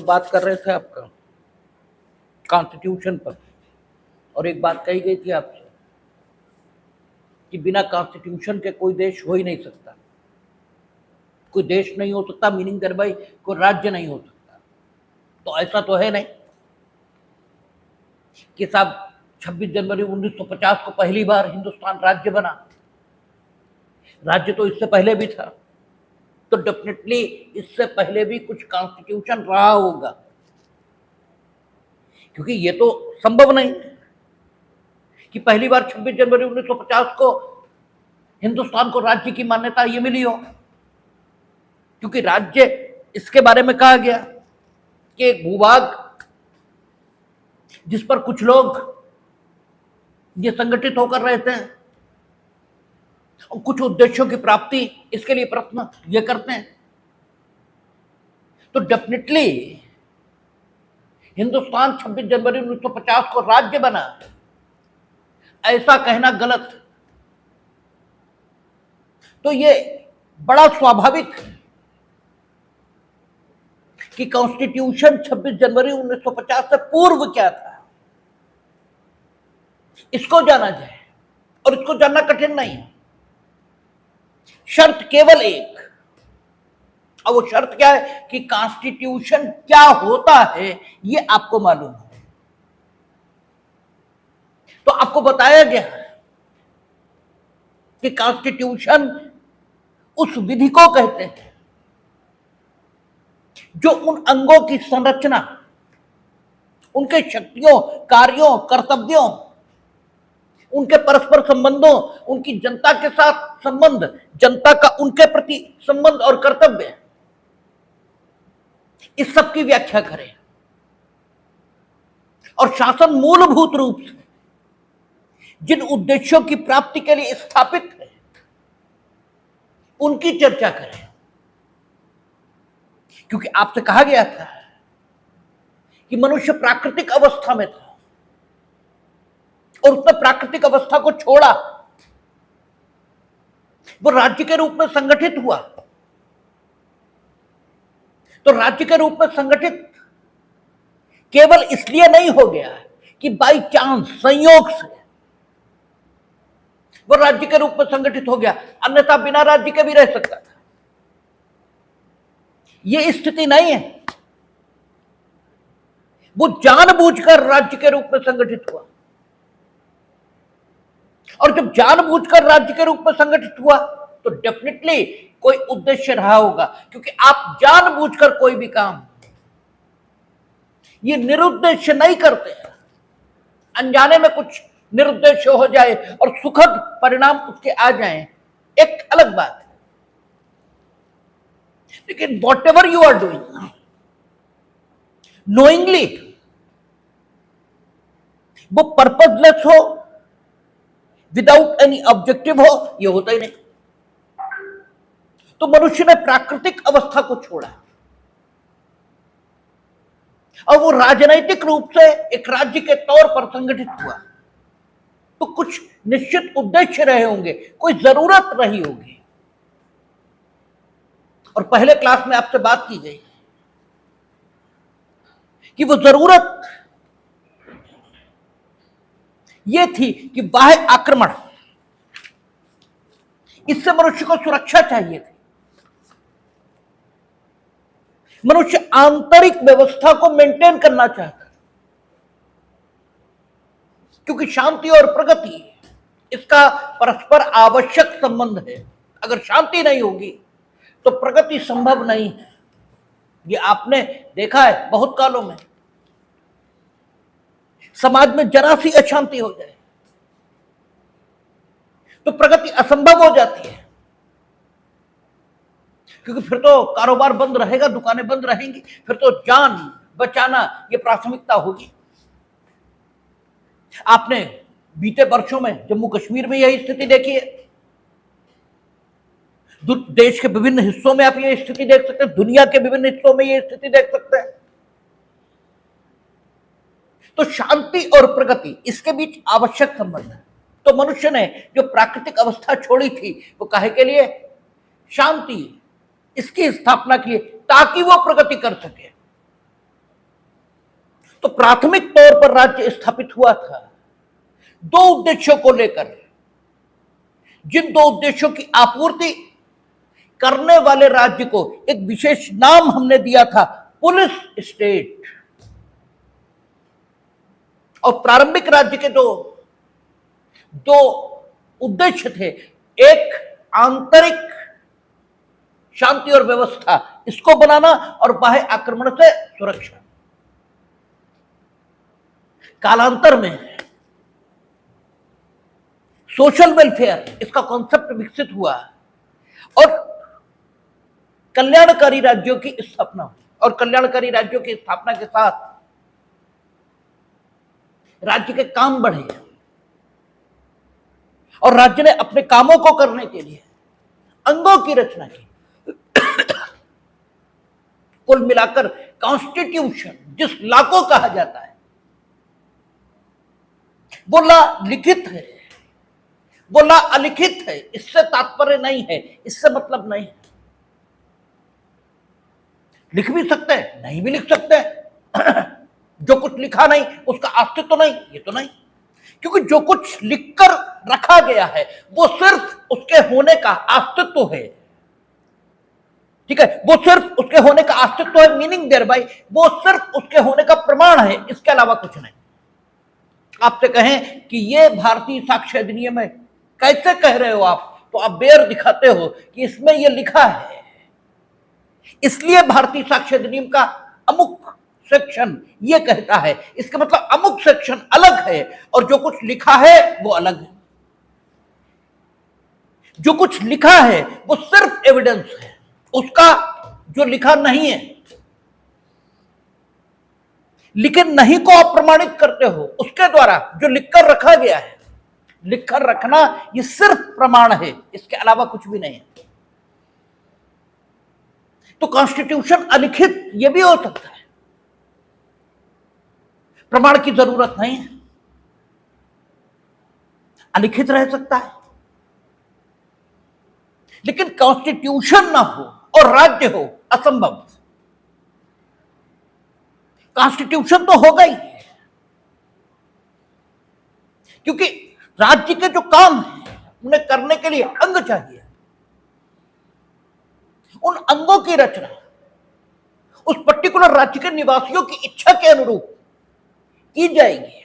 बात कर रहे थे आपका कॉन्स्टिट्यूशन पर, और एक बात कही गई थी आपसे कि बिना कॉन्स्टिट्यूशन के कोई देश हो ही नहीं सकता। कोई देश नहीं हो सकता मीनिंग कर भाई कोई राज्य नहीं हो सकता। तो ऐसा तो है नहीं कि साहब 26 जनवरी 1950 को पहली बार हिंदुस्तान राज्य बना। राज्य तो इससे पहले भी था, तो डेफिनेटली इससे पहले भी कुछ कॉन्स्टिट्यूशन रहा होगा, क्योंकि ये तो संभव नहीं कि पहली बार 26 जनवरी 1950 को हिंदुस्तान को राज्य की मान्यता ये मिली हो। क्योंकि राज्य इसके बारे में कहा गया कि एक भूभाग जिस पर कुछ लोग ये संगठित होकर रहते हैं और कुछ उद्देश्यों की प्राप्ति इसके लिए प्रयत्न ये करते हैं, तो डेफिनेटली हिंदुस्तान 26 जनवरी 1950 को राज्य बना, ऐसा कहना गलत। तो ये बड़ा स्वाभाविक कि कॉन्स्टिट्यूशन 26 जनवरी 1950 से पूर्व क्या था इसको जाना जाए, और इसको जानना कठिन नहीं है। शर्त केवल एक, और वो शर्त क्या है कि कॉन्स्टिट्यूशन क्या होता है ये आपको मालूम है। तो आपको बताया गया कि कॉन्स्टिट्यूशन उस विधि को कहते हैं जो उन अंगों की संरचना, उनके शक्तियों, कार्यों, कर्तव्यों, उनके परस्पर संबंधों, उनकी जनता के साथ संबंध, जनता का उनके प्रति संबंध और कर्तव्य, इस सब की व्याख्या करें। और शासन मूलभूत रूप से जिन उद्देश्यों की प्राप्ति के लिए स्थापित है उनकी चर्चा करें। क्योंकि आपसे कहा गया था कि मनुष्य प्राकृतिक अवस्था में था और उसने प्राकृतिक अवस्था को छोड़ा, वो राज्य के रूप में संगठित हुआ। तो राज्य के रूप में संगठित केवल इसलिए नहीं हो गया कि बाई चांस, संयोग से वो राज्य के रूप में संगठित हो गया, अन्यथा बिना राज्य के भी रह सकता था। ये स्थिति नहीं है। वो जानबूझकर राज्य के रूप में संगठित हुआ, और जब जानबूझकर राज्य के रूप में संगठित हुआ तो डेफिनेटली कोई उद्देश्य रहा होगा। क्योंकि आप जानबूझकर कोई भी काम ये निरुद्देश्य नहीं करते। अनजाने में कुछ निरुद्देश्य हो जाए और सुखद परिणाम उसके आ जाएं, एक अलग बात है। लेकिन whatever you are doing knowingly, वो पर्पजलेस हो, विदाउट एनी ऑब्जेक्टिव हो, ये होता ही नहीं। तो मनुष्य ने प्राकृतिक अवस्था को छोड़ा और वो राजनैतिक रूप से एक राज्य के तौर पर संगठित हुआ। तो कुछ निश्चित उद्देश्य रहे होंगे, कोई जरूरत रही होगी। और पहले क्लास में आपसे बात की गई कि वो जरूरत ये थी कि बाह्य आक्रमण, इससे मनुष्य को सुरक्षा चाहिए थी। मनुष्य आंतरिक व्यवस्था को मेंटेन करना चाहता है, क्योंकि शांति और प्रगति इसका परस्पर आवश्यक संबंध है। अगर शांति नहीं होगी तो प्रगति संभव नहीं है। ये आपने देखा है बहुत कालों में। समाज में जरा सी अशांति हो जाए तो प्रगति असंभव हो जाती है, क्योंकि फिर तो कारोबार बंद रहेगा, दुकानें बंद रहेंगी, फिर तो जान बचाना ये प्राथमिकता होगी। आपने बीते वर्षों में जम्मू कश्मीर में यही स्थिति देखी है। देश के विभिन्न हिस्सों में आप ये स्थिति देख सकते हैं, दुनिया के विभिन्न हिस्सों में ये स्थिति देख सकते हैं। तो शांति और प्रगति इसके बीच आवश्यक संबंध है। तो मनुष्य ने जो प्राकृतिक अवस्था छोड़ी थी वो काहे के लिए? शांति, इसकी स्थापना के लिए, ताकि वो प्रगति कर सके। तो प्राथमिक तौर पर राज्य स्थापित हुआ था दो उद्देश्यों को लेकर, जिन दो उद्देश्यों की आपूर्ति करने वाले राज्य को एक विशेष नाम हमने दिया था, पुलिस स्टेट। और प्रारंभिक राज्य के दो उद्देश्य थे, एक आंतरिक शांति और व्यवस्था इसको बनाना और बाह्य आक्रमण से सुरक्षा। कालांतर में सोशल वेलफेयर इसका कॉन्सेप्ट विकसित हुआ और कल्याणकारी राज्यों की स्थापना हुई। और कल्याणकारी राज्यों की स्थापना के साथ राज्य के काम बढ़े और राज्य ने अपने कामों को करने के लिए अंगों की रचना की। कुल मिलाकर कॉन्स्टिट्यूशन जिस लॉ को कहा जाता है वो लॉ लिखित है, वो लॉ अलिखित है। इससे तात्पर्य नहीं है, इससे मतलब नहीं है। लिख भी सकते हैं, नहीं भी लिख सकते हैं। जो कुछ लिखा नहीं उसका अस्तित्व तो नहीं, ये तो नहीं, क्योंकि जो कुछ लिखकर रखा गया है वो सिर्फ उसके होने का अस्तित्व है। ठीक है, वो सिर्फ उसके होने का अस्तित्व है, मीनिंग देयर बाय वो सिर्फ उसके होने का प्रमाण है, इसके अलावा कुछ नहीं। आपसे कहें कि ये भारतीय साक्ष्य अधिनियम है, कैसे कह रहे हो आप, तो आप बेर दिखाते हो कि इसमें ये लिखा है, इसलिए भारतीय साक्ष्य अधिनियम का अमुक सेक्शन ये कहता है, इसका मतलब अमुक सेक्शन अलग है और जो कुछ लिखा है वो अलग है। जो कुछ लिखा है वो सिर्फ एविडेंस है, उसका जो लिखा नहीं है। लेकिन नहीं को आप प्रमाणित करते हो उसके द्वारा जो लिखकर रखा गया है। लिखकर रखना ये सिर्फ प्रमाण है, इसके अलावा कुछ भी नहीं है। तो कॉन्स्टिट्यूशन अलिखित ये भी हो सकता है, प्रमाण की जरूरत नहीं है, अलिखित रह सकता है। लेकिन कॉन्स्टिट्यूशन ना हो और राज्य हो, असंभव। कॉन्स्टिट्यूशन तो होगा ही, क्योंकि राज्य के जो काम है उन्हें करने के लिए अंग चाहिए। उन अंगों की रचना उस पर्टिकुलर राज्य के निवासियों की इच्छा के अनुरूप की जाएगी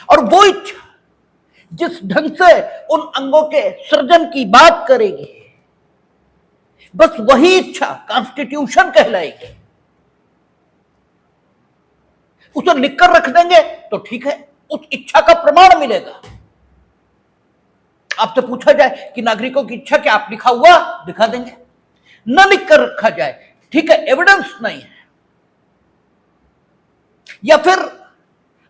और वो इच्छा जिस ढंग से उन अंगों के सृजन की बात करेगी, बस वही इच्छा कॉन्स्टिट्यूशन कहलाएगी। उसे लिखकर रख देंगे तो ठीक है, उस इच्छा का प्रमाण मिलेगा। आपसे पूछा जाए कि नागरिकों की इच्छा क्या, आप लिखा हुआ दिखा देंगे। न लिखकर रखा जाए, ठीक है, एविडेंस नहीं है, या फिर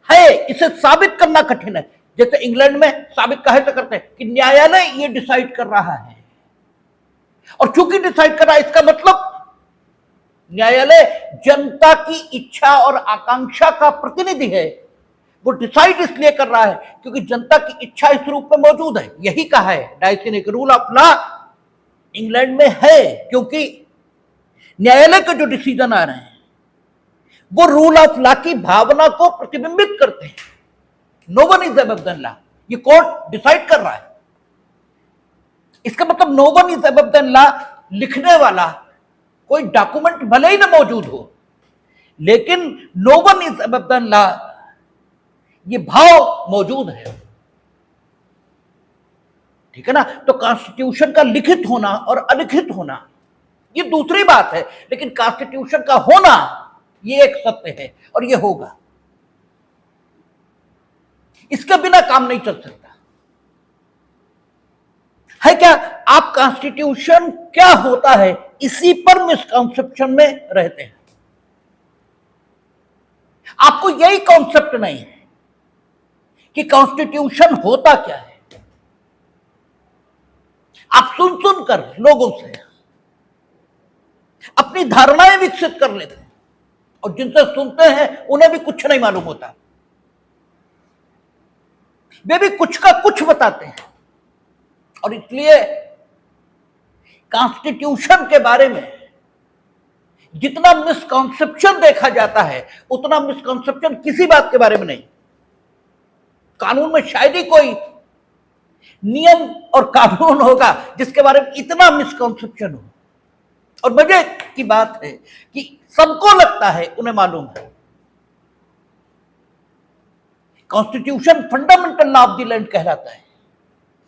है इसे साबित करना कठिन है। जैसे इंग्लैंड में साबित काहे से करते हैं कि न्यायालय ये डिसाइड कर रहा है, और चूंकि डिसाइड कर रहा है इसका मतलब न्यायालय जनता की इच्छा और आकांक्षा का प्रतिनिधि है। वो डिसाइड इसलिए कर रहा है क्योंकि जनता की इच्छा इस रूप में मौजूद है। यही कहा है डाइसिनिक रूल ऑफ लॉ इंग्लैंड में है, क्योंकि न्यायालय के जो डिसीजन आ रहे हैं वो रूल ऑफ लॉ की भावना को प्रतिबिंबित करते हैं। No one is above the law, ये कोर्ट डिसाइड कर रहा है। इसका मतलब no one is above the law लिखने वाला कोई डॉक्यूमेंट भले ही ना मौजूद हो, लेकिन no one is above the law ये भाव मौजूद है। ठीक है ना। तो कॉन्स्टिट्यूशन का लिखित होना और अलिखित होना ये दूसरी बात है, लेकिन कॉन्स्टिट्यूशन का होना ये एक सत्य है और ये होगा। इसके बिना काम नहीं चल सकता है। क्या आप कॉन्स्टिट्यूशन क्या होता है इसी पर मिसकॉन्सेप्शन में रहते हैं। आपको यही कॉन्सेप्ट नहीं है कि कॉन्स्टिट्यूशन होता क्या है। आप सुन सुनकर लोगों से अपनी धारणाएं विकसित कर लेते हैं और जिनसे सुनते हैं उन्हें भी कुछ नहीं मालूम होता, वे भी कुछ का कुछ बताते हैं। और इसलिए कॉन्स्टिट्यूशन के बारे में जितना मिसकॉन्सेप्शन देखा जाता है उतना मिसकॉन्सेप्शन किसी बात के बारे में नहीं। कानून में शायद ही कोई नियम और कानून होगा जिसके बारे में इतना मिसकॉन्सेप्शन हो। और मजे की बात है कि सबको लगता है उन्हें मालूम है। Constitution fundamental law of the land कहलाता है।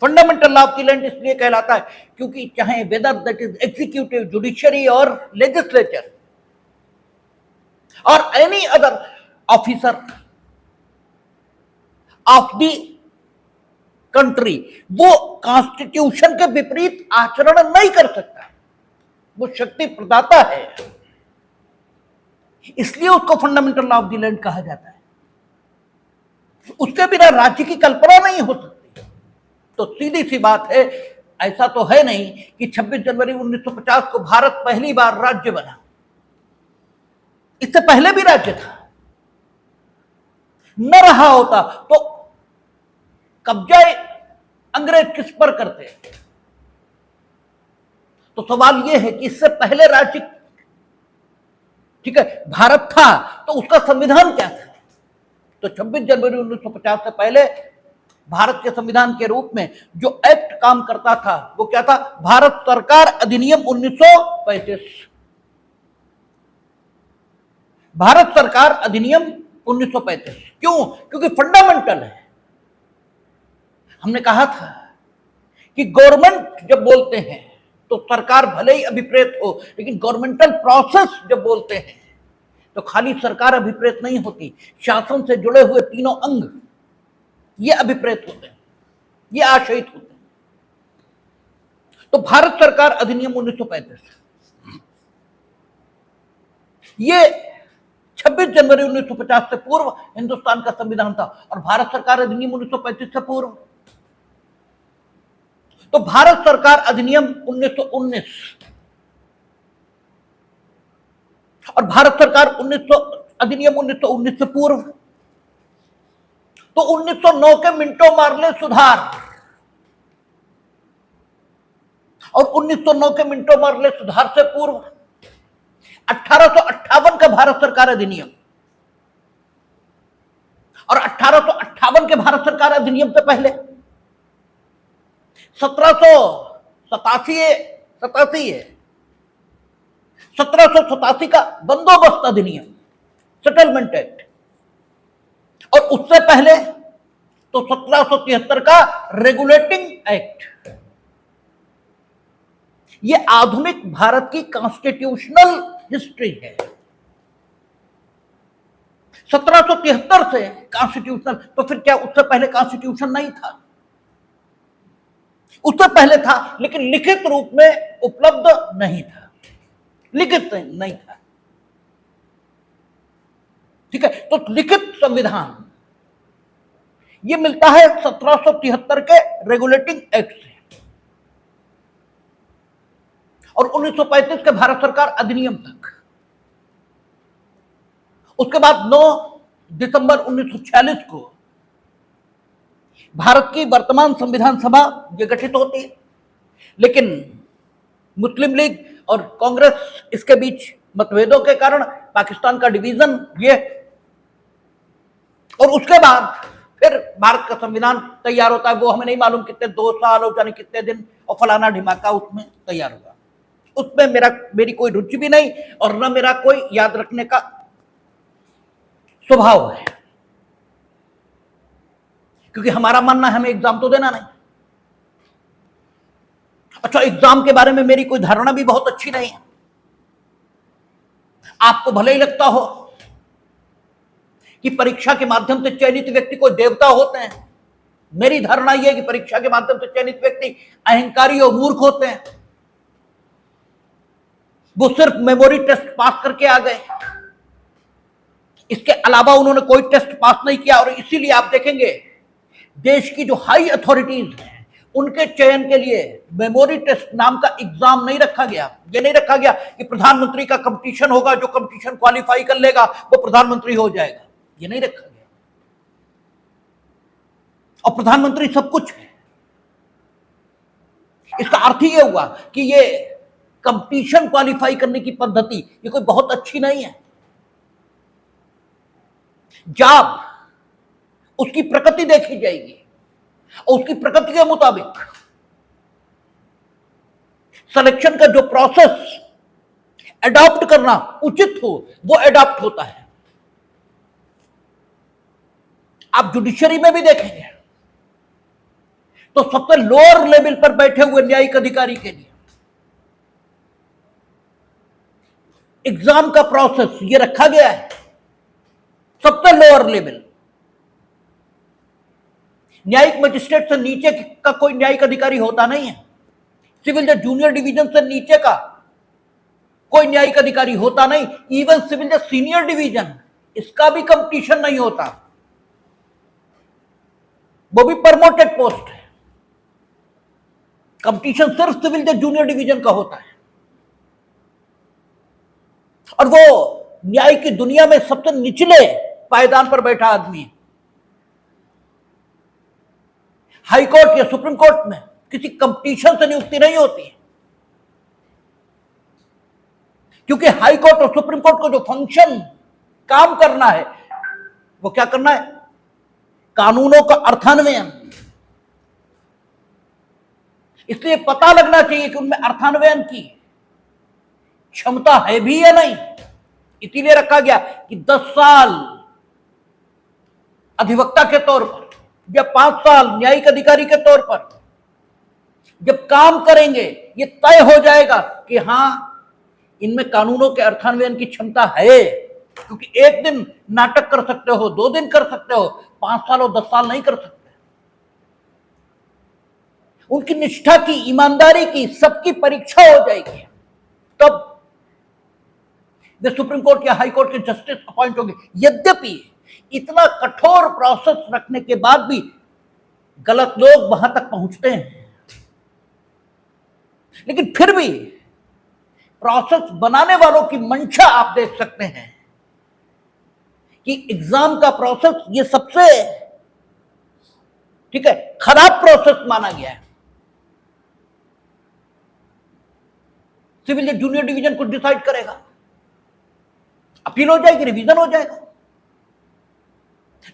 Fundamental law of the land इसलिए कहलाता है क्योंकि चाहे whether that is executive, judiciary और लेजिस्लेचर और any other officer of the country, वो कॉन्स्टिट्यूशन के विपरीत आचरण नहीं कर सकता। वो शक्ति प्रदाता है, इसलिए उसको fundamental law of the land कहा जाता है। उसके बिना राज्य की कल्पना नहीं हो सकती। तो सीधी सी बात है, ऐसा तो है नहीं कि 26 जनवरी 1950 को भारत पहली बार राज्य बना। इससे पहले भी राज्य था। न रहा होता तो कब्जा अंग्रेज किस पर करते? तो सवाल यह है कि इससे पहले राज्य, ठीक है, भारत था तो उसका संविधान क्या था? तो 26 जनवरी 1950 से पहले भारत के संविधान के रूप में जो एक्ट काम करता था वो क्या था? भारत सरकार अधिनियम 1935। भारत सरकार अधिनियम 1935 क्यों? क्योंकि फंडामेंटल है। हमने कहा था कि गवर्नमेंट जब बोलते हैं तो सरकार भले ही अभिप्रेत हो, लेकिन गवर्नमेंटल प्रोसेस जब बोलते हैं तो खाली सरकार अभिप्रेत नहीं होती। शासन से जुड़े हुए तीनों अंग ये अभिप्रेत होते हैं, ये आशयित होते हैं। तो भारत सरकार अधिनियम 1935 ये 26 जनवरी 1950 से पूर्व हिंदुस्तान का संविधान था। और भारत सरकार अधिनियम 1935 से पूर्व तो भारत सरकार अधिनियम 1919 और भारत सरकार अधिनियम 1919 से पूर्व तो 1909 के मिंटो मार्ले सुधार और 1909 के मिंटो मार्ले सुधार से पूर्व 1858 का भारत सरकार अधिनियम और 1858 के भारत सरकार अधिनियम से पहले 1787 का बंदोबस्त अधिनियम, सेटलमेंट एक्ट, और उससे पहले तो 1773 का रेगुलेटिंग एक्ट। ये आधुनिक भारत की कॉन्स्टिट्यूशनल हिस्ट्री है। 1773 से कॉन्स्टिट्यूशनल, तो फिर क्या उससे पहले कॉन्स्टिट्यूशन नहीं था? उससे पहले था, लेकिन लिखित रूप में उपलब्ध नहीं था, लिखित नहीं था। ठीक है, तो लिखित संविधान ये मिलता है 1773 के रेगुलेटिंग एक्ट से और 1935 के भारत सरकार अधिनियम तक। उसके बाद 9 दिसंबर 1946 को भारत की वर्तमान संविधान सभा ये गठित होती है, लेकिन मुस्लिम लीग और कांग्रेस इसके बीच मतभेदों के कारण पाकिस्तान का डिवीजन ये, और उसके बाद फिर भारत का संविधान तैयार होता है। वो हमें नहीं मालूम कितने 2 साल और जाने कितने दिन और फलाना ढिमाका उसमें तैयार हुआ। उसमें मेरी कोई रुचि भी नहीं और न मेरा कोई याद रखने का स्वभाव है, क्योंकि हमारा मानना है हमें एग्जाम तो देना नहीं। अच्छा, एग्जाम के बारे में मेरी कोई धारणा भी बहुत अच्छी नहीं है। आपको भले ही लगता हो कि परीक्षा के माध्यम से चयनित व्यक्ति कोई देवता होते हैं, मेरी धारणा यह है कि परीक्षा के माध्यम से चयनित व्यक्ति अहंकारी और मूर्ख होते हैं। वो सिर्फ मेमोरी टेस्ट पास करके आ गए, इसके अलावा उन्होंने कोई टेस्ट पास नहीं किया। और इसीलिए आप देखेंगे देश की जो हाई अथॉरिटीज हैं उनके चयन के लिए मेमोरी टेस्ट नाम का एग्जाम नहीं रखा गया। ये नहीं रखा गया कि प्रधानमंत्री का कंपटीशन होगा, जो कंपटीशन क्वालिफाई कर लेगा वो प्रधानमंत्री हो जाएगा, ये नहीं रखा गया। और प्रधानमंत्री सब कुछ है। इसका अर्थ ये हुआ कि ये कंपटीशन क्वालिफाई करने की पद्धति ये कोई बहुत अच्छी नहीं है। जॉब उसकी प्रकृति देखी जाएगी और उसकी प्रकृति के मुताबिक सिलेक्शन का जो प्रोसेस एडॉप्ट करना उचित हो वो एडॉप्ट होता है। आप जुडिशरी में भी देखेंगे तो सबसे लोअर लेवल पर बैठे हुए न्यायिक अधिकारी के लिए एग्जाम का प्रोसेस ये रखा गया है। सबसे लोअर लेवल न्यायिक मजिस्ट्रेट से नीचे का कोई न्यायिक अधिकारी होता नहीं है। सिविल जज जूनियर डिवीजन से नीचे का कोई न्यायिक अधिकारी होता नहीं। इवन सिविल जज सीनियर डिवीजन इसका भी कंपटीशन नहीं होता, वो भी प्रमोटेड पोस्ट है। कंपटीशन सिर्फ सिविल जज जूनियर डिवीजन का होता है और वो न्याय की दुनिया में सबसे निचले पायदान पर बैठा आदमी है। हाई कोर्ट या सुप्रीम कोर्ट में किसी कंपटीशन से नियुक्ति नहीं होती है, क्योंकि हाई कोर्ट और सुप्रीम कोर्ट को जो फंक्शन काम करना है वो क्या करना है? कानूनों का अर्थान्वयन। इसलिए पता लगना चाहिए कि उनमें अर्थान्वयन की क्षमता है भी या नहीं। इसीलिए रखा गया कि 10 साल अधिवक्ता के तौर पर या 5 साल न्यायिक अधिकारी के तौर पर जब काम करेंगे ये तय हो जाएगा कि हां इनमें कानूनों के अर्थान्वयन की क्षमता है। क्योंकि एक दिन नाटक कर सकते हो, 2 दिन कर सकते हो, 5 साल और 10 साल नहीं कर सकते। उनकी निष्ठा की, ईमानदारी की, सबकी परीक्षा हो जाएगी, तब वे सुप्रीम कोर्ट या हाई कोर्ट के जस्टिस अपॉइंट होंगे। यद्यपि इतना कठोर प्रोसेस रखने के बाद भी गलत लोग वहां तक पहुंचते हैं, लेकिन फिर भी प्रोसेस बनाने वालों की मंशा आप देख सकते हैं कि एग्जाम का प्रोसेस ये सबसे ठीक है खराब प्रोसेस माना गया है। सिविल जज जूनियर डिवीजन कुछ डिसाइड करेगा, अपील हो जाएगी, रिवीजन हो जाएगा,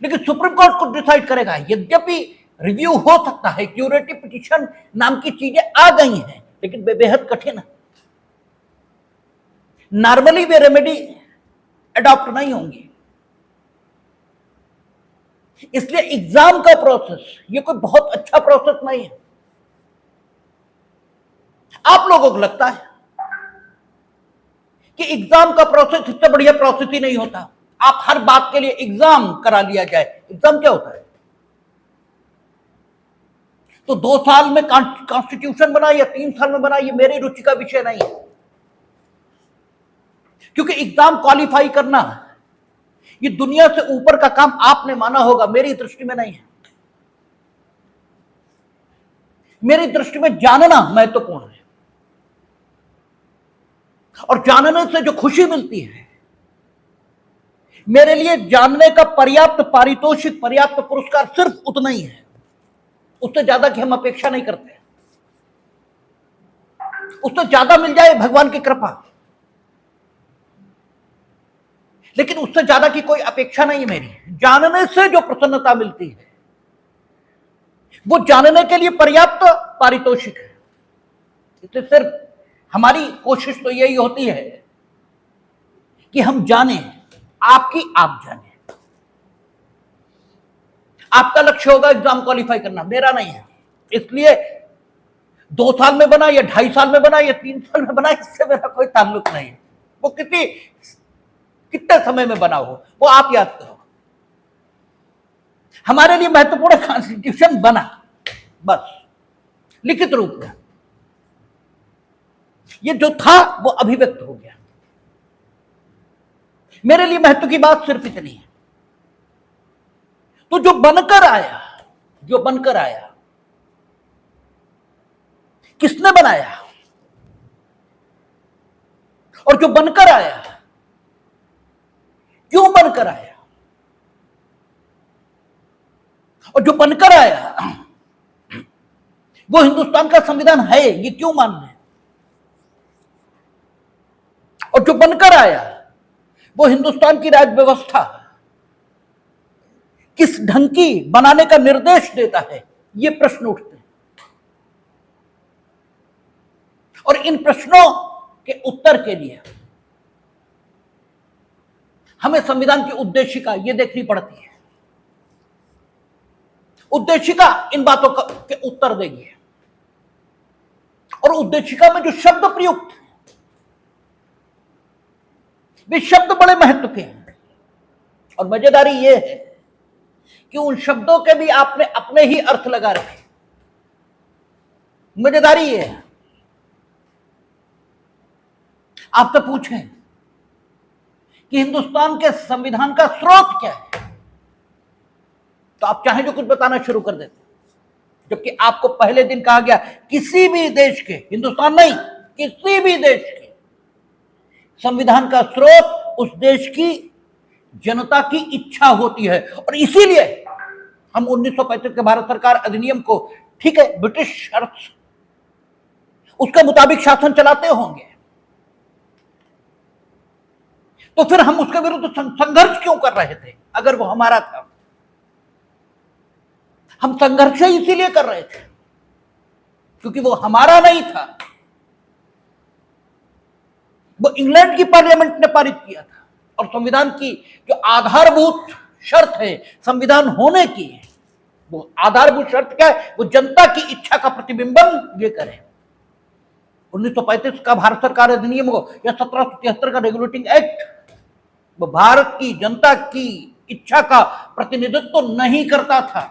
लेकिन सुप्रीम कोर्ट कुछ डिसाइड करेगा। यद्यपि रिव्यू हो सकता है, क्यूरेटिव पिटीशन नाम की चीजें आ गई हैं, लेकिन वे बेहद कठिन है। नॉर्मली वे रेमेडी अडॉप्ट नहीं होंगी। इसलिए एग्जाम का प्रोसेस ये कोई बहुत अच्छा प्रोसेस नहीं है। आप लोगों को लगता है कि एग्जाम का प्रोसेस इससे बढ़िया प्रोसेस ही नहीं होता। आप हर बात के लिए एग्जाम करा लिया जाए। एग्जाम क्या होता है? तो 2 साल में कॉन्स्टिट्यूशन बना या 3 साल में बना, ये मेरी रुचि का विषय नहीं है। क्योंकि एग्जाम क्वालिफाई करना ये दुनिया से ऊपर का काम आपने माना होगा, मेरी दृष्टि में नहीं है। मेरी दृष्टि में जानना महत्वपूर्ण है, और जानने से जो खुशी मिलती है, मेरे लिए जानने का पर्याप्त पारितोषिक, पर्याप्त पुरस्कार सिर्फ उतना ही है। उससे ज्यादा की हम अपेक्षा नहीं करते। उससे ज्यादा मिल जाए भगवान की कृपा, लेकिन उससे ज्यादा की कोई अपेक्षा नहीं है मेरी। जानने से जो प्रसन्नता मिलती है वो जानने के लिए पर्याप्त पारितोषिक है। इसलिए सिर्फ हमारी कोशिश तो यही होती है कि हम जाने, आपकी आप जाने। आपका लक्ष्य होगा एग्जाम क्वालिफाई करना, मेरा नहीं है। इसलिए 2 साल में बना या 2.5 साल में बना या 3 साल में बना, इससे मेरा कोई ताल्लुक नहीं है। वो कितने समय में बना हो वो आप याद करो। हमारे लिए महत्वपूर्ण कॉन्स्टिट्यूशन बना, बस लिखित रूप में। ये जो था वो अभिव्यक्त हो गया। मेरे लिए महत्व की बात सिर्फ इतनी है। तो जो बनकर आया, किसने बनाया? और जो बनकर आया, क्यों बनकर आया? और जो बनकर आया वो हिंदुस्तान का संविधान है, ये क्यों मानना है? और जो बनकर आया वो हिंदुस्तान की राज्य व्यवस्था किस ढंग की बनाने का निर्देश देता है, ये प्रश्न उठते हैं। और इन प्रश्नों के उत्तर के लिए हमें संविधान की उद्देशिका ये देखनी पड़ती है। उद्देशिका इन बातों के उत्तर देगी। और उद्देशिका में जो शब्द प्रयुक्त हैं वे शब्द बड़े महत्व के हैं। और मजेदारी ये है कि उन शब्दों के भी आपने अपने ही अर्थ लगा रखे। मजेदारी ये है, आपसे पूछें कि हिंदुस्तान के संविधान का स्रोत क्या है, तो आप चाहे जो कुछ बताना शुरू कर देते, जबकि आपको पहले दिन कहा गया किसी भी देश के, हिंदुस्तान नहीं किसी भी देश के संविधान का स्रोत उस देश की जनता की इच्छा होती है। और इसीलिए हम 1935 के भारत सरकार अधिनियम को, ठीक है ब्रिटिश शर्त, उसके मुताबिक शासन चलाते होंगे, तो फिर हम उसके विरुद्ध संघर्ष क्यों कर रहे थे? अगर वो हमारा था, हम संघर्ष इसीलिए कर रहे थे क्योंकि वो हमारा नहीं था, वो इंग्लैंड की पार्लियामेंट ने पारित किया था। और संविधान की जो आधारभूत शर्त है संविधान होने की, वो आधारभूत शर्त क्या है? वो जनता की इच्छा का प्रतिबिंबन ये करे। 1935 का भारत सरकार अधिनियम हो या 1773 का रेगुलेटिंग एक्ट, वो भारत की जनता की इच्छा का प्रतिनिधित्व नहीं करता था।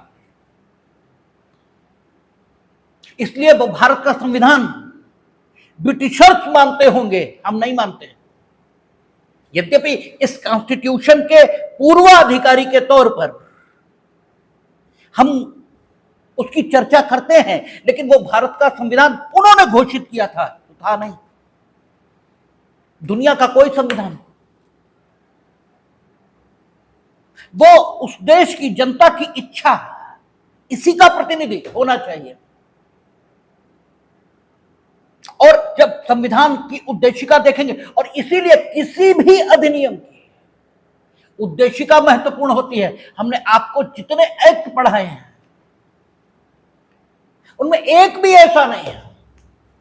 इसलिए वो भारत का संविधान ब्रिटिशर्स मानते होंगे, हम नहीं मानते। यद्यपि इस कॉन्स्टिट्यूशन के पूर्वाधिकारी के तौर पर हम उसकी चर्चा करते हैं, लेकिन वो भारत का संविधान उन्होंने घोषित किया था, तो था नहीं। दुनिया का कोई संविधान, वो उस देश की जनता की इच्छा, इसी का प्रतिनिधि होना चाहिए। और जब संविधान की उद्देशिका देखेंगे, और इसीलिए किसी भी अधिनियम की उद्देशिका महत्वपूर्ण होती है। हमने आपको जितने एक्ट पढ़ाए हैं उनमें एक भी ऐसा नहीं है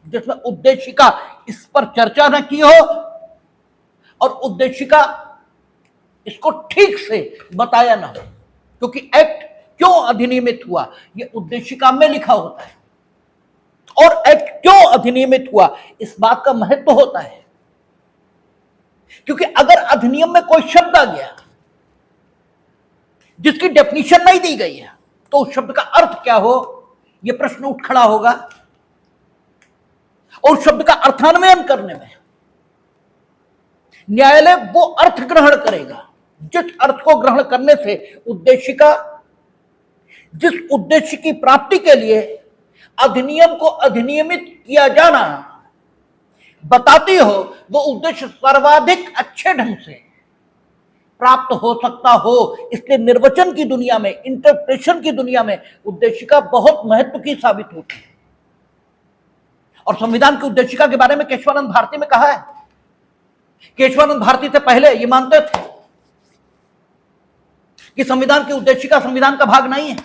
जिसमें उद्देशिका इस पर चर्चा न की हो और उद्देशिका इसको ठीक से बताया ना हो। क्योंकि एक्ट क्यों अधिनियमित हुआ यह उद्देशिका में लिखा होता है, और एक्ट क्यों अधिनियमित हुआ इस बात का महत्व होता है। क्योंकि अगर अधिनियम में कोई शब्द आ गया जिसकी डेफिनेशन नहीं दी गई है, तो उस शब्द का अर्थ क्या हो, यह प्रश्न उठ खड़ा होगा। और उस शब्द का अर्थान्वयन करने में न्यायालय वो अर्थ ग्रहण करेगा जिस अर्थ को ग्रहण करने से उद्देशिका, जिस उद्देश्य की प्राप्ति के लिए अधिनियम को अधिनियमित किया जाना बताती हो, वो उद्देश्य सर्वाधिक अच्छे ढंग से प्राप्त हो सकता हो। इसलिए निर्वचन की दुनिया में, इंटरप्रिटेशन की दुनिया में उद्देशिका बहुत महत्व की साबित होती है। और संविधान की उद्देशिका के बारे में केशवानंद भारती में कहा है। केशवानंद भारती से पहले ये मानते थे कि संविधान की उद्देशिका संविधान का भाग नहीं है,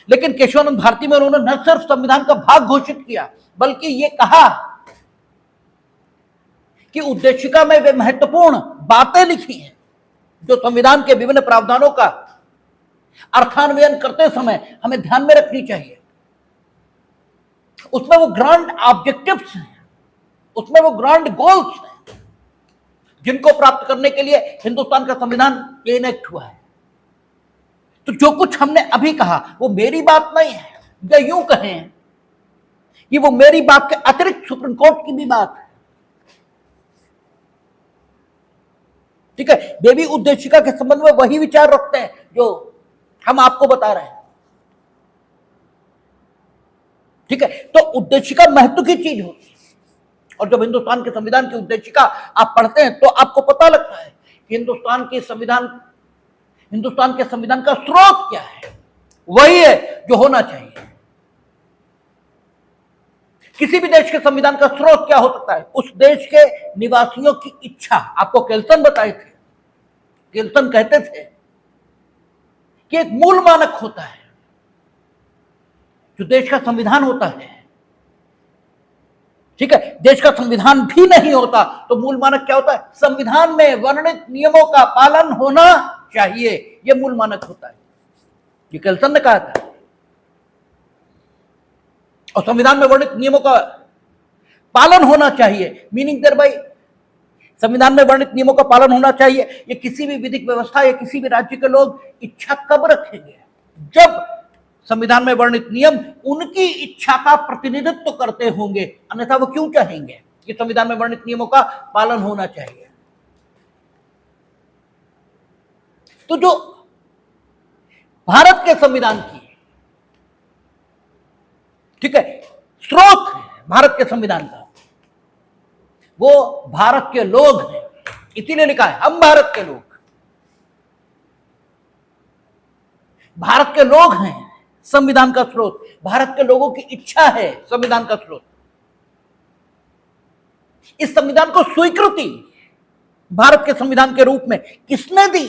लेकिन केशवानंद भारती में उन्होंने न सिर्फ संविधान का भाग घोषित किया, बल्कि ये कहा कि उद्देशिका में वे महत्वपूर्ण बातें लिखी हैं जो संविधान के विभिन्न प्रावधानों का अर्थान्वयन करते समय हमें ध्यान में रखनी चाहिए। उसमें वो ग्रांड ऑब्जेक्टिव्स हैं, उसमें वो ग्रांड गोल्स हैं जिनको प्राप्त करने के लिए हिंदुस्तान का संविधान इनेक्ट हुआ है। तो जो कुछ हमने अभी कहा वो मेरी बात नहीं है, या यूं कहें कि वो मेरी बात के अतिरिक्त सुप्रीम कोर्ट की भी बात है। ठीक है, वे भी उद्देशिका के संबंध में वही विचार रखते हैं जो हम आपको बता रहे हैं। ठीक है, तो उद्देशिका महत्व की चीज होती है। और जब हिंदुस्तान के संविधान की उद्देशिका आप पढ़ते हैं तो आपको पता लगता है कि हिंदुस्तान के संविधान का स्रोत क्या है, वही है जो होना चाहिए। किसी भी देश के संविधान का स्रोत क्या हो सकता है? उस देश के निवासियों की इच्छा। आपको केल्सन बताए थे, केल्सन कहते थे कि एक मूल मानक होता है जो देश का संविधान होता है। ठीक है, देश का संविधान भी नहीं होता तो मूल मानक क्या होता है? संविधान में वर्णित नियमों का पालन होना चाहिए, यह मूल मानक होता है। ये केल्सन ने कहा था। और संविधान में वर्णित नियमों का पालन होना चाहिए, मीनिंग देयर बाय संविधान में वर्णित नियमों का पालन होना चाहिए। ये किसी भी विधिक व्यवस्था या किसी भी राज्य के लोग इच्छा कब रखेंगे? जब संविधान में वर्णित नियम उनकी इच्छा का प्रतिनिधित्व करते होंगे, अन्यथा वो क्यों चाहेंगे कि संविधान में वर्णित नियमों का पालन होना चाहिए? तो जो भारत के संविधान की, ठीक है, स्रोत है भारत के संविधान का, वो भारत के लोग हैं। इसीलिए लिखा है हम भारत के लोग। भारत के लोग हैं संविधान का स्रोत, भारत के लोगों की इच्छा है संविधान का स्रोत। इस संविधान को स्वीकृति भारत के संविधान के रूप में किसने दी?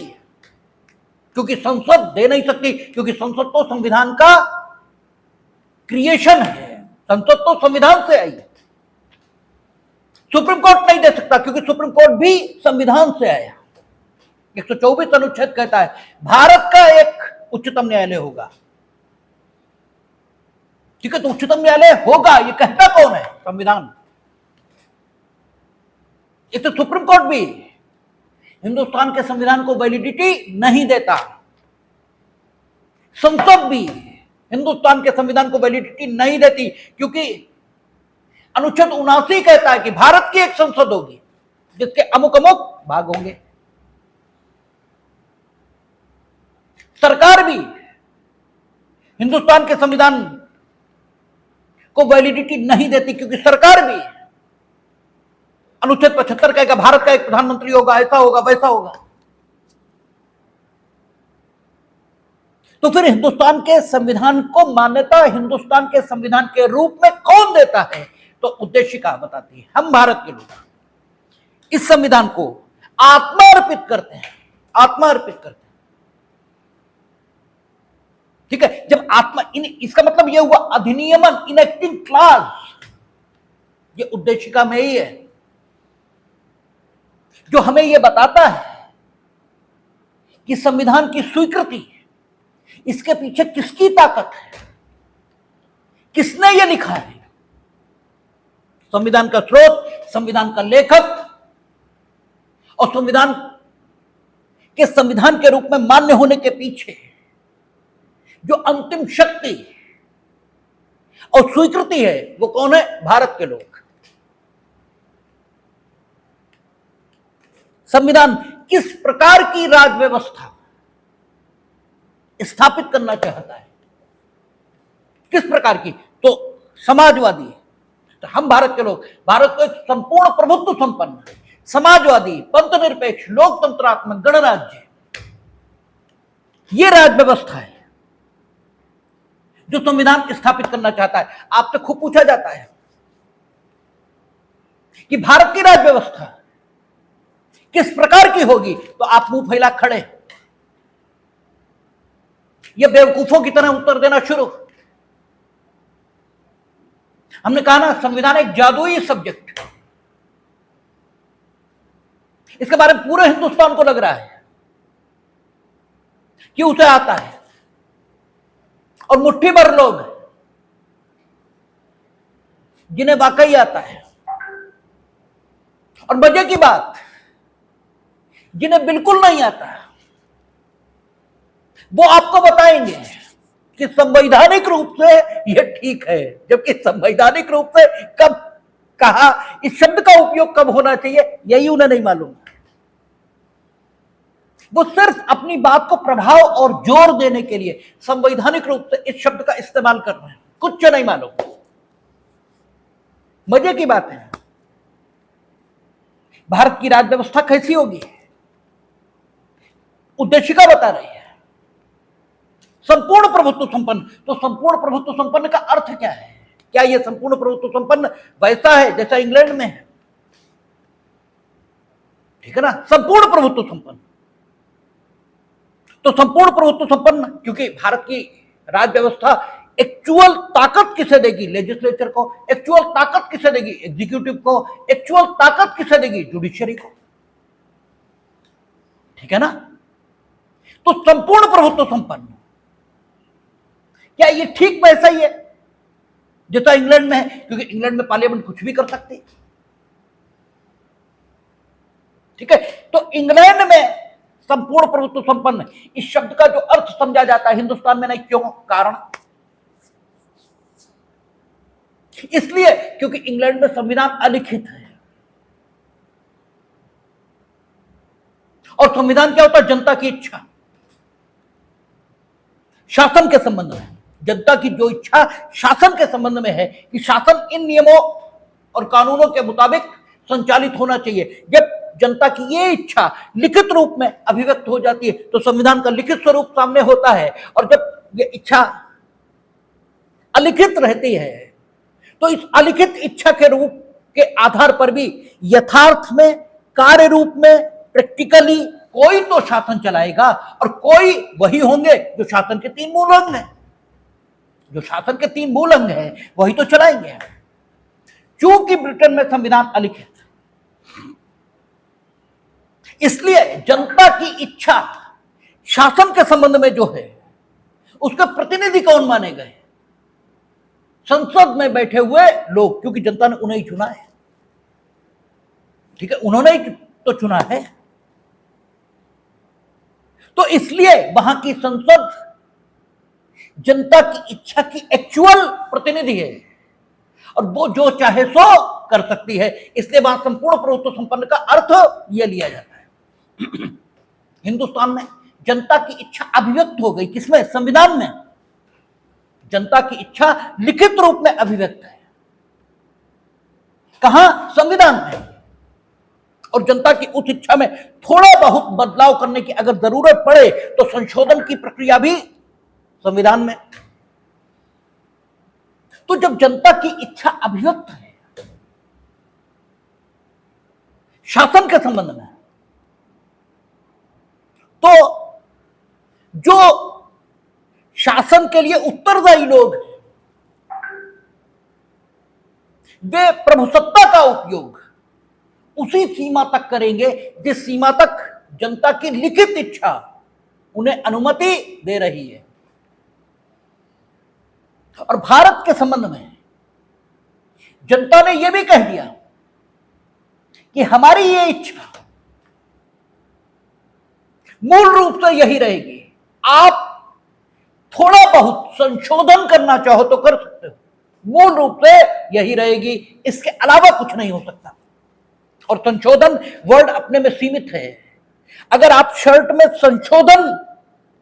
क्योंकि संसद दे नहीं सकती, क्योंकि संसद तो संविधान का क्रिएशन है, संसद तो संविधान से आई। सुप्रीम कोर्ट नहीं दे सकता क्योंकि सुप्रीम कोर्ट भी संविधान से आया। 124 अनुच्छेद कहता है भारत का एक उच्चतम न्यायालय होगा। ठीक है, तो उच्चतम न्यायालय होगा, ये कहता कौन है? संविधान। ये तो सुप्रीम कोर्ट भी हिंदुस्तान के संविधान को वैलिडिटी नहीं देता, संसद भी हिंदुस्तान के संविधान को वैलिडिटी नहीं देती, क्योंकि अनुच्छेद 79 कहता है कि भारत की एक संसद होगी जिसके अमुक अमुक भाग होंगे। सरकार भी हिंदुस्तान के संविधान को वैलिडिटी नहीं देती, क्योंकि सरकार भी अनुच्छेद 75 कहेगा भारत का एक प्रधानमंत्री होगा, ऐसा होगा, वैसा होगा। तो फिर हिंदुस्तान के संविधान को मान्यता हिंदुस्तान के संविधान के रूप में कौन देता है? तो उद्देशिका बताती है हम भारत के लोग इस संविधान को आत्मा अर्पित करते हैं, आत्मा अर्पित करते हैं। ठीक है, जब आत्मा इसका मतलब यह हुआ अधिनियमन, इनेक्टिंग क्लॉज, ये उद्देशिका में ही है जो हमें यह बताता है कि संविधान की स्वीकृति, इसके पीछे किसकी ताकत है, किसने यह लिखा है। संविधान का स्रोत, संविधान का लेखक और संविधान के संविधान के रूप में मान्य होने के पीछे जो अंतिम शक्ति और स्वीकृति है वो कौन है? भारत के लोग। संविधान किस प्रकार की राज व्यवस्था स्थापित करना चाहता है, किस प्रकार की? तो समाजवादी, तो हम भारत के लोग, भारत को एक संपूर्ण प्रभुत्व संपन्न, समाजवादी, पंथ निरपेक्ष, लोकतंत्रात्मक गणराज्य, यह राज व्यवस्था है जो संविधान स्थापित करना चाहता है। आपसे खूब पूछा जाता है कि भारत की राज व्यवस्था किस प्रकार की होगी, तो आप मुंह फैला खड़े, ये बेवकूफों की तरह उत्तर देना शुरू। हमने कहा ना, संविधान एक जादुई सब्जेक्ट, इसके बारे में पूरे हिंदुस्तान को लग रहा है कि उसे आता है, और मुट्ठी भर लोग जिन्हें वाकई आता है, और मजे की बात जिन्हें बिल्कुल नहीं आता वो आपको बताएंगे कि संवैधानिक रूप से यह ठीक है, जबकि संवैधानिक रूप से कब कहा, इस शब्द का उपयोग कब होना चाहिए, यही उन्हें नहीं मालूम। वो सिर्फ अपनी बात को प्रभाव और जोर देने के लिए संवैधानिक रूप से इस शब्द का इस्तेमाल कर रहे हैं, कुछ नहीं मालूम। मजे की बात है, भारत की राज व्यवस्था कैसी होगी, उद्देशिका बता रही है। संपूर्ण प्रभुत्व संपन्न, तो संपूर्ण प्रभुत्व संपन्न का अर्थ क्या है? क्या यह संपूर्ण प्रभुत्व संपन्न वैसा है जैसा इंग्लैंड में है? ठीक है ना, संपूर्ण प्रभुत्व संपन्न। तो संपूर्ण प्रभुत्व संपन्न क्योंकि भारत की राज्य व्यवस्था एक्चुअल ताकत किसे देगी? लेजिस्लेचर को। एक्चुअल ताकत किसे देगी? एग्जीक्यूटिव को। एक्चुअल ताकत किसे देगी? जुडिशरी को। ठीक है ना, तो संपूर्ण प्रभुत्व संपन्न। क्या ये ठीक वैसा ही है जैसा इंग्लैंड में है? क्योंकि इंग्लैंड में पार्लियामेंट कुछ भी कर सकती है। ठीक है, तो इंग्लैंड में संपूर्ण प्रभुत्व संपन्न इस शब्द का जो अर्थ समझा जाता है, हिंदुस्तान में नहीं। क्यों? कारण इसलिए क्योंकि इंग्लैंड में संविधान अलिखित है। और संविधान क्या होता है? जनता की इच्छा। शासन के संबंध में जनता की जो इच्छा शासन के संबंध में है कि शासन इन नियमों और कानूनों के मुताबिक संचालित होना चाहिए। जब जनता की ये इच्छा लिखित रूप में अभिव्यक्त हो जाती है तो संविधान का लिखित स्वरूप सामने होता है। और जब ये इच्छा अलिखित रहती है तो इस अलिखित इच्छा के रूप के आधार पर भी यथार्थ में, कार्य रूप में, प्रैक्टिकली कोई तो शासन चलाएगा और कोई वही होंगे जो शासन के 3 मूल अंग हैं। जो शासन के 3 मूल अंग हैं वही तो चलाएंगे। चूंकि ब्रिटेन में संविधान अलिखित, इसलिए जनता की इच्छा शासन के संबंध में जो है उसके प्रतिनिधि कौन माने गए? संसद में बैठे हुए लोग, क्योंकि जनता ने उन्हें ही चुना है। ठीक है, उन्होंने ही तो चुना है। तो इसलिए वहां की संसद जनता की इच्छा की एक्चुअल प्रतिनिधि है और वो जो चाहे सो कर सकती है। इसलिए वहां संपूर्ण प्रभुत्व संपन्न का अर्थ यह लिया जाता है। हिंदुस्तान में जनता की इच्छा अभिव्यक्त हो गई। किसमें? संविधान में। जनता की इच्छा लिखित रूप में अभिव्यक्त है। कहां? संविधान में। और जनता की उस इच्छा में थोड़ा बहुत बदलाव करने की अगर जरूरत पड़े तो संशोधन की प्रक्रिया भी संविधान में। तो जब जनता की इच्छा अभिव्यक्त है शासन के संबंध में, तो जो शासन के लिए उत्तरदायी लोग हैं वे प्रभुसत्ता का उपयोग उसी सीमा तक करेंगे जिस सीमा तक जनता की लिखित इच्छा उन्हें अनुमति दे रही है। और भारत के संबंध में जनता ने यह भी कह दिया कि हमारी ये इच्छा मूल रूप से यही रहेगी। आप थोड़ा बहुत संशोधन करना चाहो तो कर सकते हो, मूल रूप से यही रहेगी, इसके अलावा कुछ नहीं हो सकता। और संशोधन वर्ड अपने में सीमित है। अगर आप शर्ट में संशोधन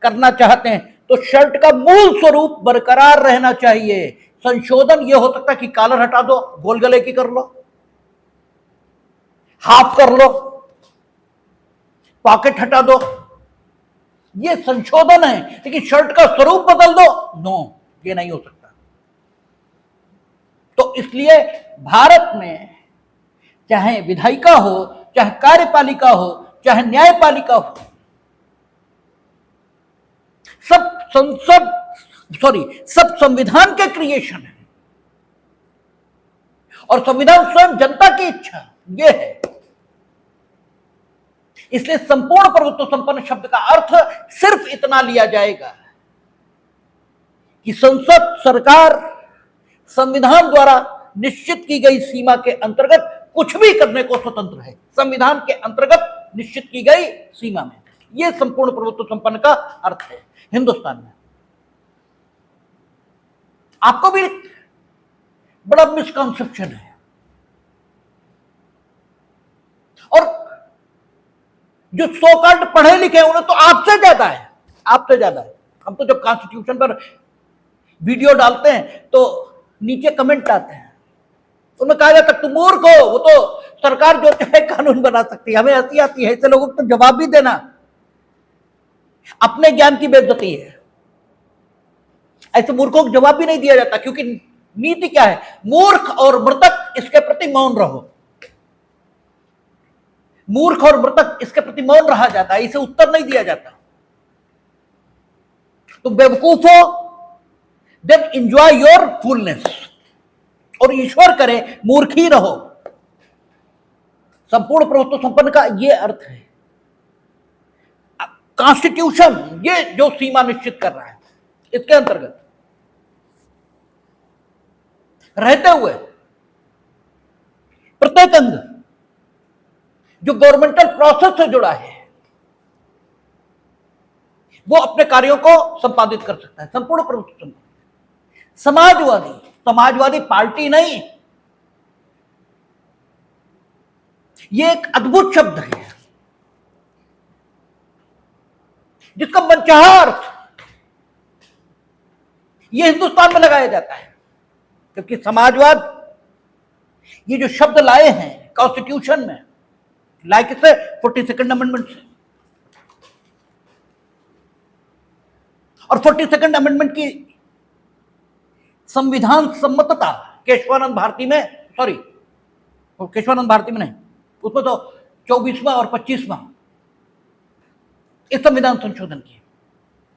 करना चाहते हैं तो शर्ट का मूल स्वरूप बरकरार रहना चाहिए। संशोधन यह हो सकता है कि कॉलर हटा दो, गोल गले की कर लो, हाफ कर लो, पॉकेट हटा दो, ये संशोधन है। लेकिन शर्ट का स्वरूप बदल दो, नो, ये नहीं हो सकता। तो इसलिए भारत में चाहे विधायिका हो, चाहे कार्यपालिका हो, चाहे न्यायपालिका हो, सब संविधान के क्रिएशन है। और संविधान स्वयं जनता की इच्छा यह है। इसलिए संपूर्ण प्रभुत्व संपन्न शब्द का अर्थ सिर्फ इतना लिया जाएगा कि संसद, सरकार संविधान द्वारा निश्चित की गई सीमा के अंतर्गत कुछ भी करने को स्वतंत्र है। संविधान के अंतर्गत निश्चित की गई सीमा में, यह संपूर्ण प्रभुत्व संपन्न का अर्थ है हिंदुस्तान में। आपको भी बड़ा मिसकंसेप्शन है। और जो सो कॉल्ड पढ़े लिखे हैं उन्हें तो आपसे ज्यादा है, आपसे ज्यादा है। हम तो जब कॉन्स्टिट्यूशन पर वीडियो डालते हैं तो नीचे कमेंट आते हैं, उन्हें कहा जाता तुम मूर्ख हो, वो तो सरकार जो चाहे कानून बना सकती है। हमें हंसी आती है ऐसे लोगों को तो जवाब भी देना अपने ज्ञान की बेइज्जती है। ऐसे मूर्खों को जवाब भी नहीं दिया जाता क्योंकि नीति क्या है? मूर्ख और मृतक इसके प्रति मौन रहो। मूर्ख और मृतक इसके प्रति मौन रहा जाता है, इसे उत्तर नहीं दिया जाता। तुम बेवकूफ हो, देन एंजॉय योर फुलनेस, और ईश्वर करे मूर्ख ही रहो। संपूर्ण प्रभुत्व संपन्न का यह अर्थ है। कॉन्स्टिट्यूशन ये जो सीमा निश्चित कर रहा है, इसके अंतर्गत रहते हुए प्रत्येक अंग जो गवर्नमेंटल प्रोसेस से जुड़ा है वो अपने कार्यों को संपादित कर सकता है। संपूर्ण प्रभुत्व समाजवादी, समाजवादी पार्टी नहीं, ये एक अद्भुत शब्द है जिसका मनचाहा अर्थ ये हिंदुस्तान में लगाया जाता है, क्योंकि समाजवाद ये जो शब्द लाए हैं कॉन्स्टिट्यूशन में, लाए किससे? 42nd अमेंडमेंट से। और 42nd अमेंडमेंट की संविधान सम्मतता केशवानंद भारती में, सॉरी केशवानंद भारती में नहीं, उसमें तो 24वां और 25वां इस संविधान संशोधन की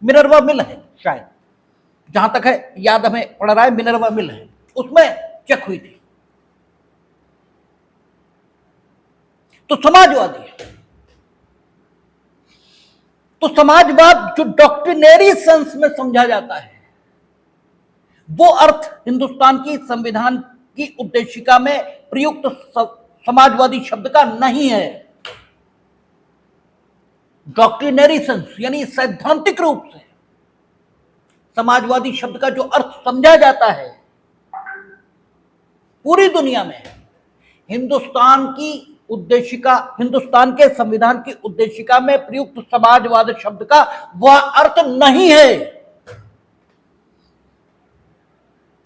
मिनर्वा मिल है, शायद जहां तक है याद हमें पड़ रहा है, मिनर्वा मिल है, उसमें चेक हुई थी। तो समाजवादी, तो समाजवाद जो डॉक्ट्रिनरी सेंस में समझा जाता है वो अर्थ हिंदुस्तान की संविधान की उद्देशिका में प्रयुक्त समाजवादी शब्द का नहीं है। डॉक्ट्रिनरी सेंस यानी सैद्धांतिक रूप से समाजवादी शब्द का जो अर्थ समझा जाता है पूरी दुनिया में, हिंदुस्तान की उद्देशिका, हिंदुस्तान के संविधान की उद्देशिका में प्रयुक्त समाजवाद शब्द का वह अर्थ नहीं है।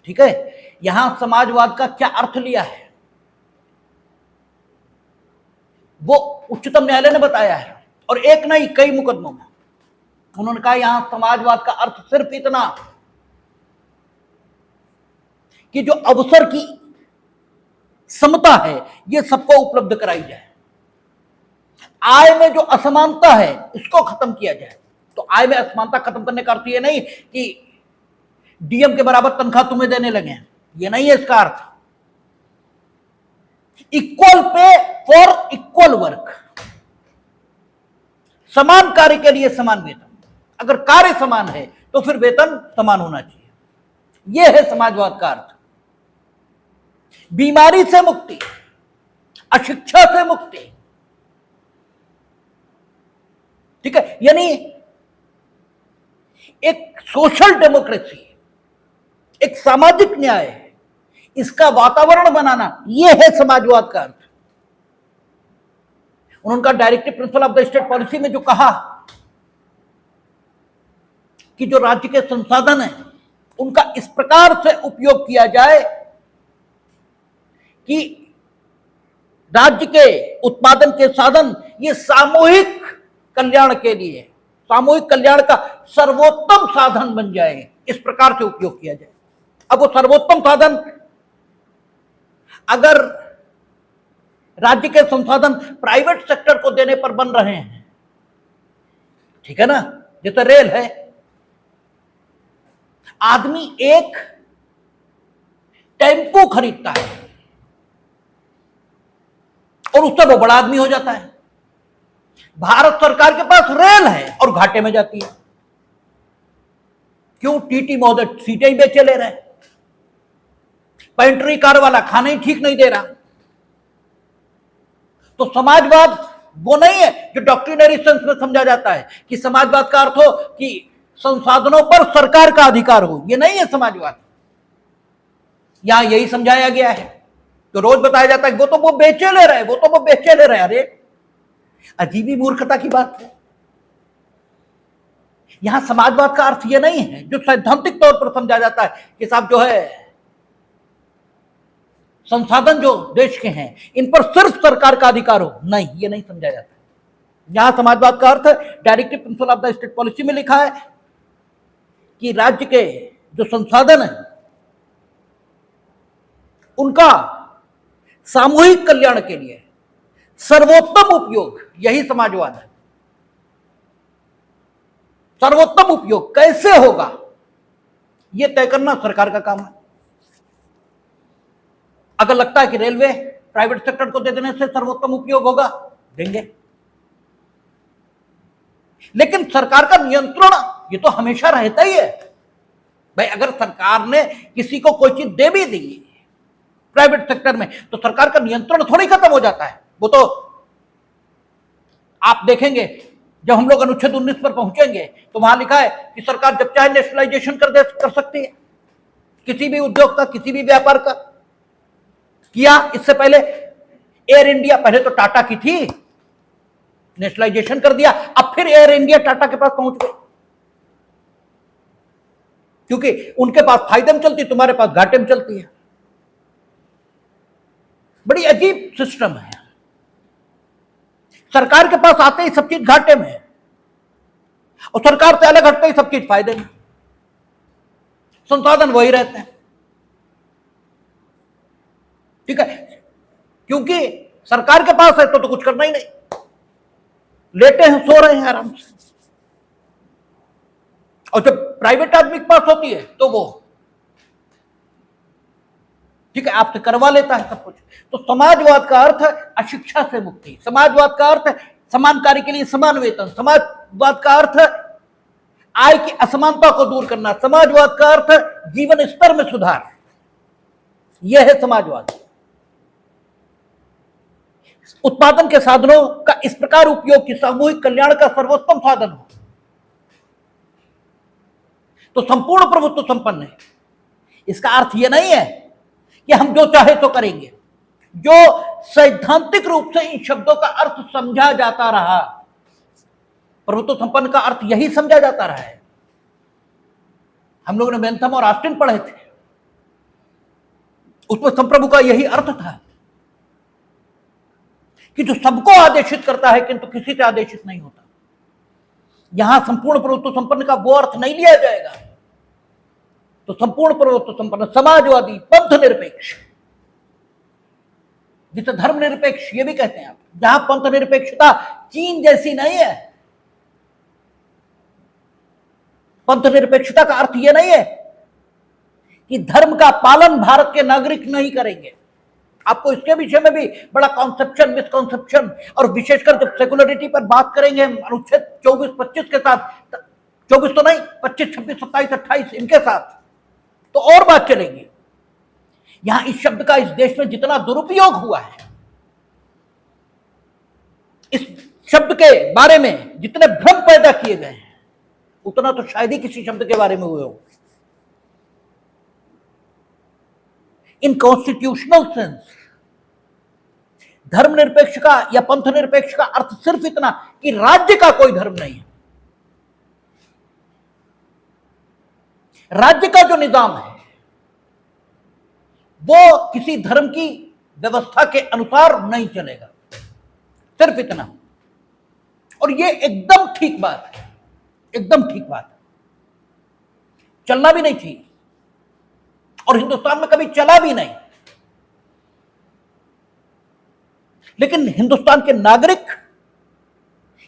ठीक है, यहां समाजवाद का क्या अर्थ लिया है वो उच्चतम न्यायालय ने बताया है, और एक नहीं कई मुकदमों में उन्होंने कहा यहां समाजवाद का अर्थ सिर्फ इतना कि जो अवसर की समता है ये सबको उपलब्ध कराई जाए, आय में जो असमानता है इसको खत्म किया जाए। तो आय में असमानता खत्म करने का अर्थ ये नहीं कि डीएम के बराबर तनख्वाह तुम्हें देने लगे, ये नहीं है इसका अर्थ। Equal pay for equal work, समान कार्य के लिए समान वेतन। अगर कार्य समान है तो फिर वेतन समान होना चाहिए। यह है समाजवाद का अर्थ। बीमारी से मुक्ति, अशिक्षा से मुक्ति, ठीक है, यानी एक सोशल डेमोक्रेसी, एक सामाजिक न्याय, इसका वातावरण बनाना, यह है समाजवाद का अर्थ। उनका directive principle of the state policy में जो कहा कि जो राज्य के संसाधन हैं उनका इस प्रकार से उपयोग किया जाए कि राज्य के उत्पादन के साधन ये सामूहिक कल्याण के लिए, सामूहिक कल्याण का सर्वोत्तम साधन बन जाए, इस प्रकार से उपयोग किया जाए। अब वो सर्वोत्तम साधन अगर राज्य के संसाधन प्राइवेट सेक्टर को देने पर बन रहे हैं, ठीक है ना, जैसे रेल है, आदमी एक टेम्पो खरीदता है और उससे वो बड़ा आदमी हो जाता है। भारत सरकार के पास रेल है और घाटे में जाती है। क्यों? टीटी महोदय सीटें ही बेचे ले रहे हैं, पेंट्री कार वाला खाना ही ठीक नहीं दे रहा। तो समाजवाद वो नहीं है जो डॉक्ट्रिनरी सेंस में समझा जाता है कि समाजवाद का अर्थ हो कि संसाधनों पर सरकार का अधिकार हो, ये नहीं है समाजवाद। यहां यही समझाया गया है। तो रोज बताया जाता है वो तो वो बेचे ले रहे, वो तो वो बेचे ले रहे। अरे अजीब ही मूर्खता की बात है। यहां समाजवाद का अर्थ ये नहीं है जो सैद्धांतिक तौर पर समझा जाता है कि साहब जो है संसाधन जो देश के हैं इन पर सिर्फ सरकार का अधिकार हो, नहीं, ये नहीं समझा जाता। यहां समाजवाद का अर्थ directive principle of the state policy में लिखा है कि राज्य के जो संसाधन है उनका सामूहिक कल्याण के लिए सर्वोत्तम उपयोग, यही समाजवाद है। सर्वोत्तम उपयोग कैसे होगा यह तय करना सरकार का काम है। अगर लगता है कि रेलवे प्राइवेट सेक्टर को दे देने से सर्वोत्तम उपयोग होगा, देंगे। लेकिन सरकार का नियंत्रण ये तो हमेशा रहता ही है भाई। अगर सरकार ने किसी को कोई चीज दे भी दी प्राइवेट सेक्टर में, तो सरकार का नियंत्रण थोड़ी खत्म हो जाता है। वो तो आप देखेंगे जब हम लोग अनुच्छेद 19 पर पहुंचेंगे तो वहां लिखा है कि सरकार जब चाहे नेशनलाइजेशन कर सकती है, किसी भी उद्योग का, किसी भी व्यापार का। किया इससे पहले एयर इंडिया, पहले तो टाटा की थी, नेशनलाइजेशन कर दिया, अब फिर एयर इंडिया टाटा के पास पहुंच गई, क्योंकि उनके पास फायदे में चलती, तुम्हारे पास घाटे में चलती है। बड़ी अजीब सिस्टम है। सरकार के पास आते ही सब चीज घाटे में है, और सरकार से अलग हटते ही सब चीज फायदे में। संसाधन वही रहते हैं, ठीक है, क्योंकि सरकार के पास है तो कुछ करना ही नहीं, लेटे हैं, सो रहे हैं आराम से। और जब प्राइवेट आदमी के पास होती है तो वो ठीक है आपसे करवा लेता है सब कुछ। तो समाजवाद का अर्थ है अशिक्षा से मुक्ति, समाजवाद का अर्थ है समान कार्य के लिए समान वेतन, समाजवाद का अर्थ है आय की असमानता को दूर करना, समाजवाद का अर्थ है जीवन स्तर में सुधार। यह है समाजवाद। उत्पादन के साधनों का इस प्रकार उपयोग कि सामूहिक कल्याण का सर्वोत्तम साधन हो। तो संपूर्ण प्रभुत्व संपन्न है। इसका अर्थ यह नहीं है कि हम जो चाहे तो करेंगे। जो सैद्धांतिक रूप से इन शब्दों का अर्थ समझा जाता रहा, प्रभुत्व संपन्न का अर्थ यही समझा जाता रहा है। हम लोगों ने बेंथम और ऑस्टिन पढ़े थे, उसमें संप्रभु का यही अर्थ था कि जो सबको आदेशित करता है किंतु किसी से आदेशित नहीं होता। यहां संपूर्ण प्रभुत्व संपन्न का वो अर्थ नहीं लिया जाएगा। तो संपूर्ण प्रभुत्व संपन्न, समाजवादी, पंथ निरपेक्ष, जिसे धर्म निरपेक्ष ये भी कहते हैं आप, जहां पंथ निरपेक्षता चीन जैसी नहीं है। पंथ निरपेक्षता का अर्थ यह नहीं है कि धर्म का पालन भारत के नागरिक नहीं करेंगे। आपको इसके विषय में भी बड़ा कॉन्सेप्शन, मिसकॉन्सेप्शन, और विशेषकर जब सेकुलरिटी पर बात करेंगे अनुच्छेद 24-25 के साथ, 24 तो नहीं, 25, 26, 27, 28 इनके साथ तो और बात चलेगी। यहां इस शब्द का इस देश में जितना दुरुपयोग हुआ है, इस शब्द के बारे में जितने भ्रम पैदा किए गए हैं, उतना तो शायद ही किसी शब्द के बारे में हुए हो। इन कॉन्स्टिट्यूशनल सेंस धर्मनिरपेक्ष का या पंथ निरपेक्ष का अर्थ सिर्फ इतना कि राज्य का कोई धर्म नहीं है। राज्य का जो निजाम है वो किसी धर्म की व्यवस्था के अनुसार नहीं चलेगा, सिर्फ इतना। और ये एकदम ठीक बात है, एकदम ठीक बात है। चलना भी नहीं चाहिए, और हिंदुस्तान में कभी चला भी नहीं। लेकिन हिंदुस्तान के नागरिक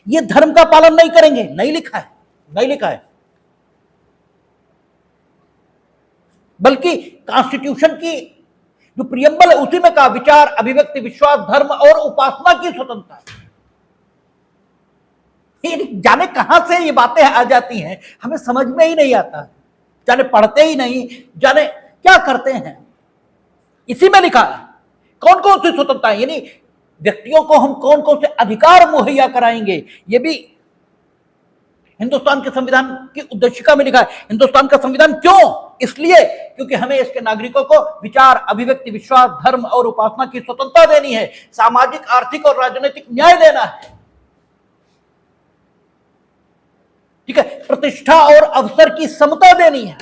ये धर्म का पालन नहीं करेंगे, नहीं लिखा है, नहीं लिखा है। बल्कि कॉन्स्टिट्यूशन की जो प्रियम्बल है उसी में कहा विचार, अभिव्यक्ति, विश्वास, धर्म और उपासना की स्वतंत्रता। जाने कहां से ये बातें आ जाती हैं, हमें समझ में ही नहीं आता। जाने पढ़ते ही नहीं, जाने क्या करते हैं। इसी में लिखा है कौन कौन सी स्वतंत्रता है, यानी व्यक्तियों को हम कौन कौन से अधिकार मुहैया कराएंगे। ये भी हिंदुस्तान के संविधान की उद्देशिका में लिखा है। हिंदुस्तान का संविधान क्यों? इसलिए क्योंकि हमें इसके नागरिकों को विचार, अभिव्यक्ति, विश्वास, धर्म और उपासना की स्वतंत्रता देनी है, सामाजिक, आर्थिक और राजनीतिक न्याय देना है, ठीक है, प्रतिष्ठा और अवसर की समता देनी है,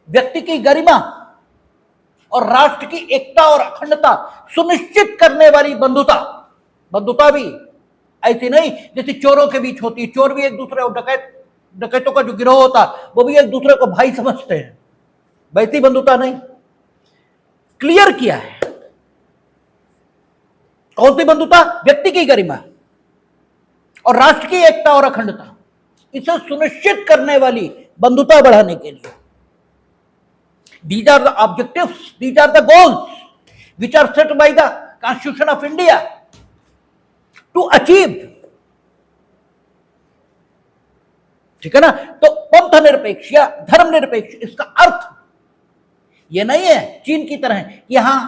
व्यक्ति की गरिमा और राष्ट्र की एकता और अखंडता सुनिश्चित करने वाली बंधुता। बंधुता भी ऐसी नहीं जैसे चोरों के बीच होती है। चोर भी एक दूसरे, और डकैतों का जो गिरोह होता वो भी एक दूसरे को भाई समझते हैं, वैसी बंधुता नहीं। क्लियर किया है। कौन सी बंधुता? व्यक्ति की गरिमा और राष्ट्र की एकता और अखंडता, इसे सुनिश्चित करने वाली बंधुता बढ़ाने के लिए। These are the objectives, these are the goals which are set by the Constitution of India to achieve। ठीक है ना? तो पंथ निरपेक्ष या धर्म निरपेक्ष, इसका अर्थ यह नहीं है चीन की तरह कि यहां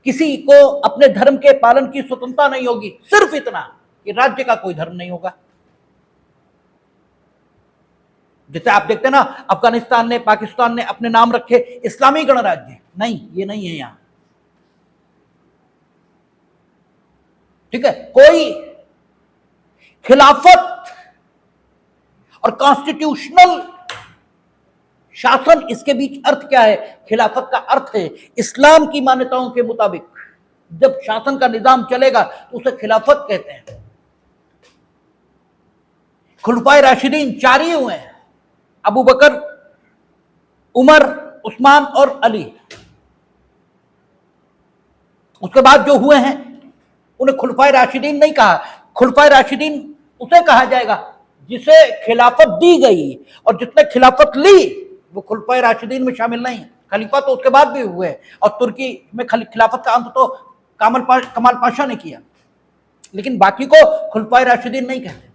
किसी को अपने धर्म के पालन की स्वतंत्रता नहीं होगी, सिर्फ इतना कि राज्य का कोई धर्म नहीं होगा। जैसे आप देखते हैं ना, अफगानिस्तान ने, पाकिस्तान ने अपने नाम रखे इस्लामी गणराज्य। नहीं, ये नहीं है यहां। ठीक है, कोई खिलाफत और कॉन्स्टिट्यूशनल शासन, इसके बीच अर्थ क्या है? खिलाफत का अर्थ है इस्लाम की मान्यताओं के मुताबिक जब शासन का निजाम चलेगा तो उसे खिलाफत कहते हैं। खुलफाए राशिदीन 4 ही हुए हैं, अबू बकर, उमर, उस्मान और अली। उसके बाद जो हुए हैं उन्हें खुलफाए राशिदीन नहीं कहा। खुलफाए राशिदीन उसे कहा जाएगा जिसे खिलाफत दी गई, और जिसने खिलाफत ली वो खुलफाए राशिदीन में शामिल नहीं। खलीफा तो उसके बाद भी हुए, और तुर्की में खिलाफत का अंत तो कमाल पाशा ने किया, लेकिन बाकी को खुलफाए राशिदीन नहीं कहते।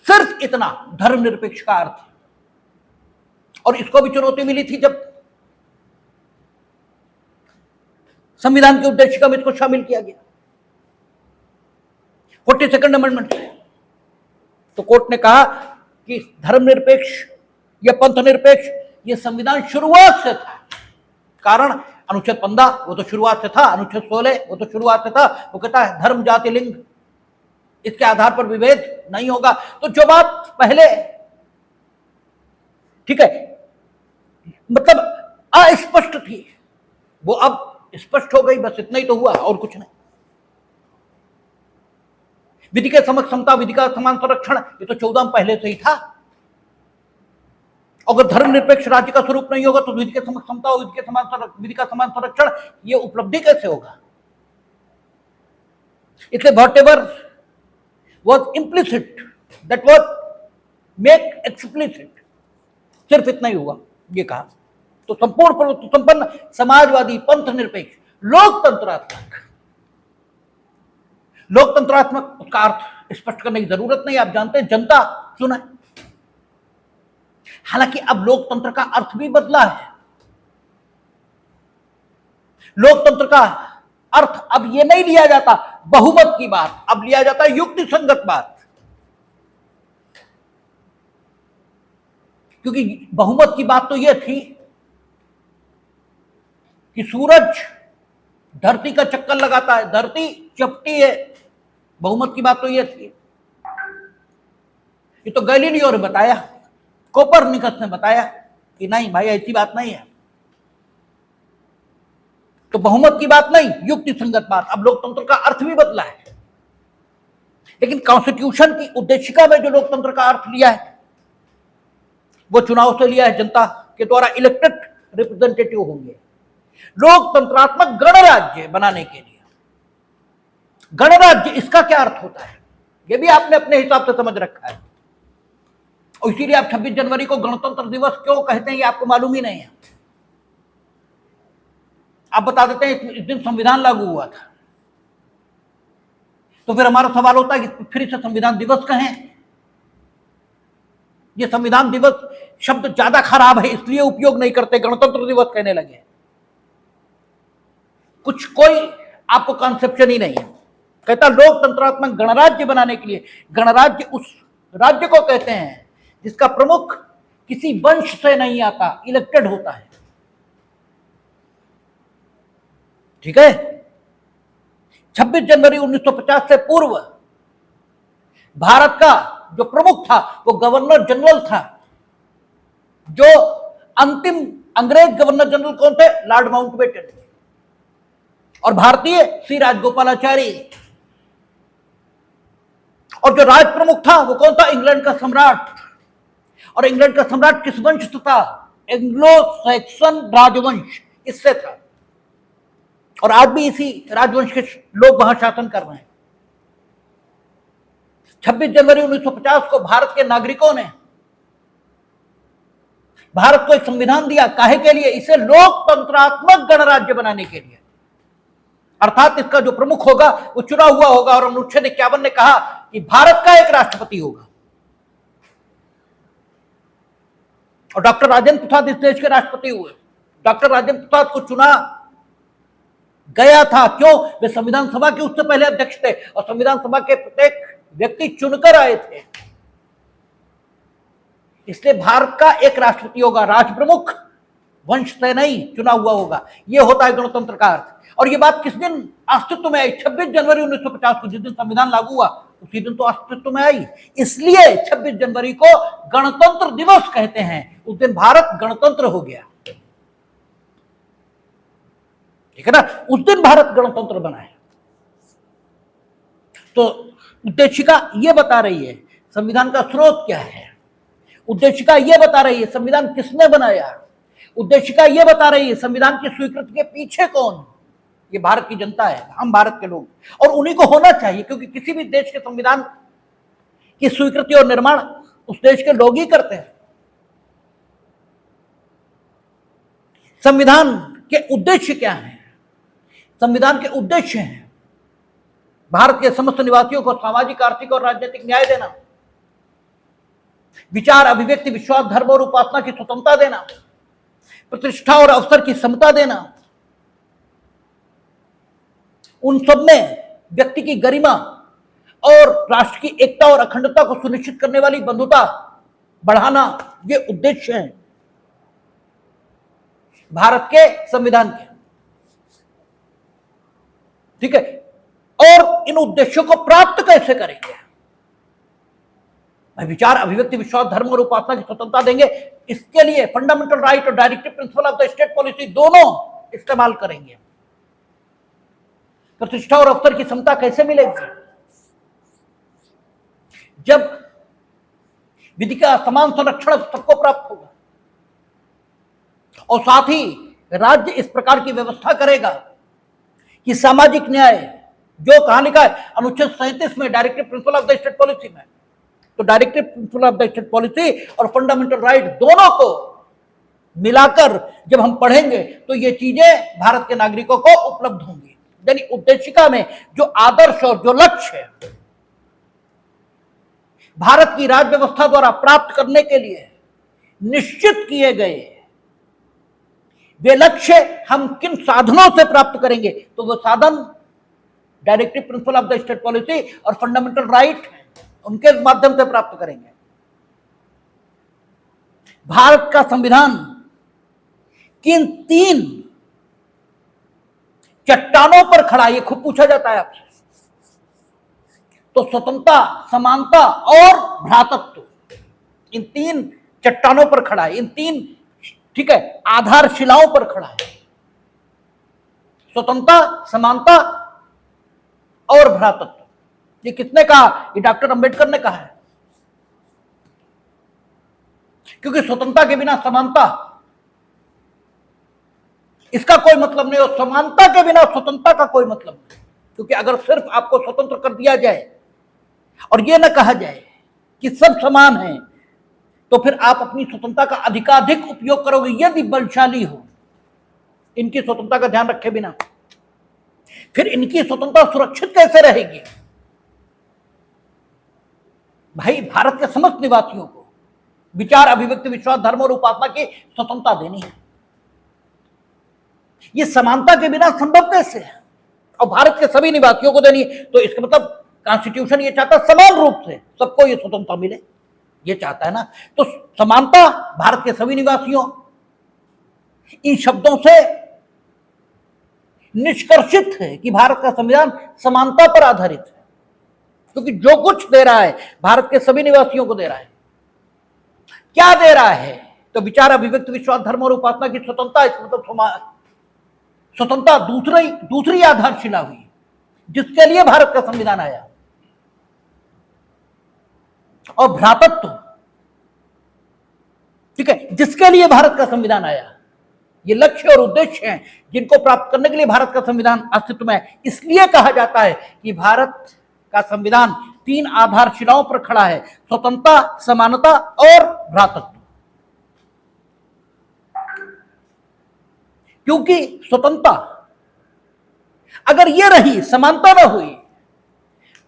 सिर्फ इतना धर्मनिरपेक्ष का अर्थ है, और इसको भी चुनौती मिली थी जब संविधान की उद्देशिका में इसको शामिल किया गया 42nd अमेंडमेंट से। तो कोर्ट ने कहा कि धर्मनिरपेक्ष या पंथ निरपेक्ष ये संविधान शुरुआत से था। कारण अनुच्छेद 15 वो तो शुरुआत से था, अनुच्छेद 16 वो तो शुरुआत से था। वो कहता है धर्म, जाति, लिंग इसके आधार पर विभेद नहीं होगा। तो जो बात पहले, ठीक है, मतलब अस्पष्ट थी, वो अब स्पष्ट हो गई। बस इतना ही तो हुआ, और कुछ नहीं। विधि के समक्ष समता, विधि का समान संरक्षण, ये तो 14 पहले से ही था। अगर धर्मनिरपेक्ष राज्य का स्वरूप नहीं होगा तो विधि के समक्ष समता और विधि का समान संरक्षण ये उपलब्धि कैसे होगा? इसलिए whatever was implicit that was make explicit, सिर्फ इतना ही हुआ ये कहा। तो संपूर्ण संपन्न समाजवादी, पंथ निरपेक्ष, लोकतंत्रात्मक उसका अर्थ स्पष्ट करने की जरूरत नहीं। आप जानते हैं जनता चुना है। हालांकि अब लोकतंत्र का अर्थ भी बदला है। लोकतंत्र का अर्थ अब यह नहीं लिया जाता बहुमत की बात, अब लिया जाता है युक्ति संगत बात। क्योंकि बहुमत की बात तो यह थी कि सूरज धरती का चक्कर लगाता है, धरती चपटी है। बहुमत की बात तो यह थी। ये तो गैलीलियो ने बताया, कोपरनिकस ने बताया कि नहीं भाई ऐसी बात नहीं है। तो बहुमत की बात नहीं, युक्ति संगत बात। अब लोकतंत्र का अर्थ भी बदला है, लेकिन कॉन्स्टिट्यूशन की उद्देशिका में जो लोकतंत्र का अर्थ लिया है वो चुनाव से लिया है। जनता के द्वारा इलेक्टेड रिप्रेजेंटेटिव होंगे। लोकतंत्रात्मक गणराज्य बनाने के लिए, गणराज्य इसका क्या अर्थ होता है ये भी आपने अपने हिसाब से समझ रखा है। और इसीलिए आप 26 जनवरी को गणतंत्र दिवस क्यों कहते हैं ये आपको मालूम ही नहीं है। आप बता देते हैं इस दिन संविधान लागू हुआ था, तो फिर हमारा सवाल होता है कि फिर इसे संविधान दिवस कहें। ये संविधान दिवस शब्द ज्यादा खराब है इसलिए उपयोग नहीं करते, गणतंत्र दिवस कहने लगे। कोई आपको कॉन्सेप्शन ही नहीं है। कहता लोकतंत्रात्मक गणराज्य बनाने के लिए, गणराज्य उस राज्य को कहते हैं जिसका प्रमुख किसी वंश से नहीं आता, इलेक्टेड होता है। ठीक है, 26 जनवरी 1950 से पूर्व भारत का जो प्रमुख था वो गवर्नर जनरल था। जो अंतिम अंग्रेज गवर्नर जनरल कौन थे? Lord Mountbatten. और भारतीय श्री राजगोपालाचारी। और जो राज प्रमुख था वो कौन था? इंग्लैंड का सम्राट। और इंग्लैंड का सम्राट किस वंश से था? एंग्लो सैक्सन राजवंश इससे था, और आज भी इसी राजवंश के लोग वहां शासन कर रहे हैं। 26 जनवरी 1950 को भारत के नागरिकों ने भारत को एक संविधान दिया, काहे के लिए? इसे लोकतंत्रात्मक गणराज्य बनाने के लिए। अर्थात इसका जो प्रमुख होगा वो चुना हुआ होगा, और अनुच्छेद 51 ने कहा कि भारत का एक राष्ट्रपति होगा, और डॉक्टर राजेंद्र प्रसाद इस देश के राष्ट्रपति हुए। डॉक्टर राजेंद्र प्रसाद को चुना गया था, क्यों? वे संविधान सभा के उससे पहले अध्यक्ष थे, और संविधान सभा के प्रत्येक व्यक्ति चुनकर आए थे। इसलिए भारत का एक राष्ट्रपति होगा, राष्ट्र प्रमुख वंश से नहीं चुना हुआ होगा। यह होता है गणतंत्र का अर्थ। और यह बात किस दिन अस्तित्व में आई? 26 जनवरी 1950 को, जिस दिन संविधान लागू हुआ उसी दिन तो अस्तित्व में आई। इसलिए 26 जनवरी को गणतंत्र दिवस कहते हैं। उस दिन भारत गणतंत्र हो गया, ठीक है ना? उस दिन भारत गणतंत्र बना है। तो उद्देशिका यह बता रही है संविधान का स्रोत क्या है, उद्देशिका यह बता रही है संविधान किसने बनाया, उद्देशिका यह बता रही है संविधान की स्वीकृति के पीछे कौन? ये भारत की जनता है, हम भारत के लोग, और उन्हीं को होना चाहिए, क्योंकि किसी भी देश के संविधान की स्वीकृति और निर्माण उस देश के लोग ही करते हैं। संविधान के उद्देश्य क्या हैं? संविधान के उद्देश्य हैं भारत के समस्त निवासियों को सामाजिक, आर्थिक और राजनीतिक न्याय देना, विचार, अभिव्यक्ति, विश्वास, धर्म और उपासना की स्वतंत्रता देना, प्रतिष्ठा और अवसर की समता देना, उन सब में व्यक्ति की गरिमा और राष्ट्र की एकता और अखंडता को सुनिश्चित करने वाली बंधुता बढ़ाना, ये उद्देश्य हैं भारत के संविधान के, ठीक है? और इन उद्देश्यों को प्राप्त कैसे करेंगे? विचार, अभिव्यक्ति, विश्वास, धर्म और उपासना की स्वतंत्रता देंगे। इसके लिए फंडामेंटल राइट और directive principle of the state policy दोनों इस्तेमाल करेंगे। प्रतिष्ठा और अवसर की समता कैसे मिलेगी? जब विधि का समान संरक्षण सबको प्राप्त होगा, और साथ ही राज्य इस प्रकार की व्यवस्था करेगा कि सामाजिक न्याय, जो कहां लिखा है अनुच्छेद 37 में directive principle of the state policy में, तो directive principle of the state policy और फंडामेंटल राइट दोनों को मिलाकर जब हम पढ़ेंगे तो ये चीजें भारत के नागरिकों को उपलब्ध होंगी। यानी उद्देशिका में जो आदर्श और जो लक्ष्य है भारत की राज्य व्यवस्था द्वारा प्राप्त करने के लिए निश्चित किए गए, वे लक्ष्य हम किन साधनों से प्राप्त करेंगे? तो वो साधन directive principle of the state policy और फंडामेंटल राइट उनके माध्यम से प्राप्त करेंगे। भारत का संविधान किन 3 चट्टानों पर खड़ा, ये खूब पूछा जाता है आपसे। तो स्वतंत्रता, समानता और भ्रातृत्व, इन 3 चट्टानों पर खड़ा है, इन 3, ठीक है, आधारशिलाओं पर खड़ा है। स्वतंत्रता, समानता और भ्रातृत्व। ये किसने कहा? ये डॉक्टर अंबेडकर ने कहा है। क्योंकि स्वतंत्रता के बिना समानता, इसका कोई मतलब नहीं, और समानता के बिना स्वतंत्रता का कोई मतलब नहीं। क्योंकि अगर सिर्फ आपको स्वतंत्र कर दिया जाए और यह ना कहा जाए कि सब समान हैं, तो फिर आप अपनी स्वतंत्रता का अधिकाधिक उपयोग करोगे यदि बलशाली हो। इनकी स्वतंत्रता का ध्यान रखे बिना फिर इनकी स्वतंत्रता सुरक्षित कैसे रहेगी? भाई, भारत के समस्त निवासियों को विचार, अभिव्यक्ति, विश्वास, धर्म और उपासना की स्वतंत्रता देनी है। ये समानता के बिना संभव कैसे है? और भारत के सभी निवासियों को देनी है, तो इसका मतलब कॉन्स्टिट्यूशन ये चाहता है समान रूप से सबको ये स्वतंत्रता मिले, ये चाहता है ना। तो समानता भारत के सभी निवासियों, इन शब्दों से निष्कर्षित है कि भारत का संविधान समानता पर आधारित है, क्योंकि जो कुछ दे रहा है भारत के सभी निवासियों को दे रहा है। क्या दे रहा है? तो विचार, अभिव्यक्ति, विश्वास, धर्म और उपासना की स्वतंत्रता। इसका मतलब स्वतंत्रता दूसरी आधारशिला हुई जिसके लिए भारत का संविधान आया। और भ्रातृत्व, ठीक है, जिसके लिए भारत का संविधान आया, ये लक्ष्य और उद्देश्य हैं जिनको प्राप्त करने के लिए भारत का संविधान अस्तित्व में है। इसलिए कहा जाता है कि भारत का संविधान 3 आधारशिलाओं पर खड़ा है: स्वतंत्रता, समानता और भ्रातृत्व। क्योंकि स्वतंत्रता अगर ये रही, समानता ना हुई,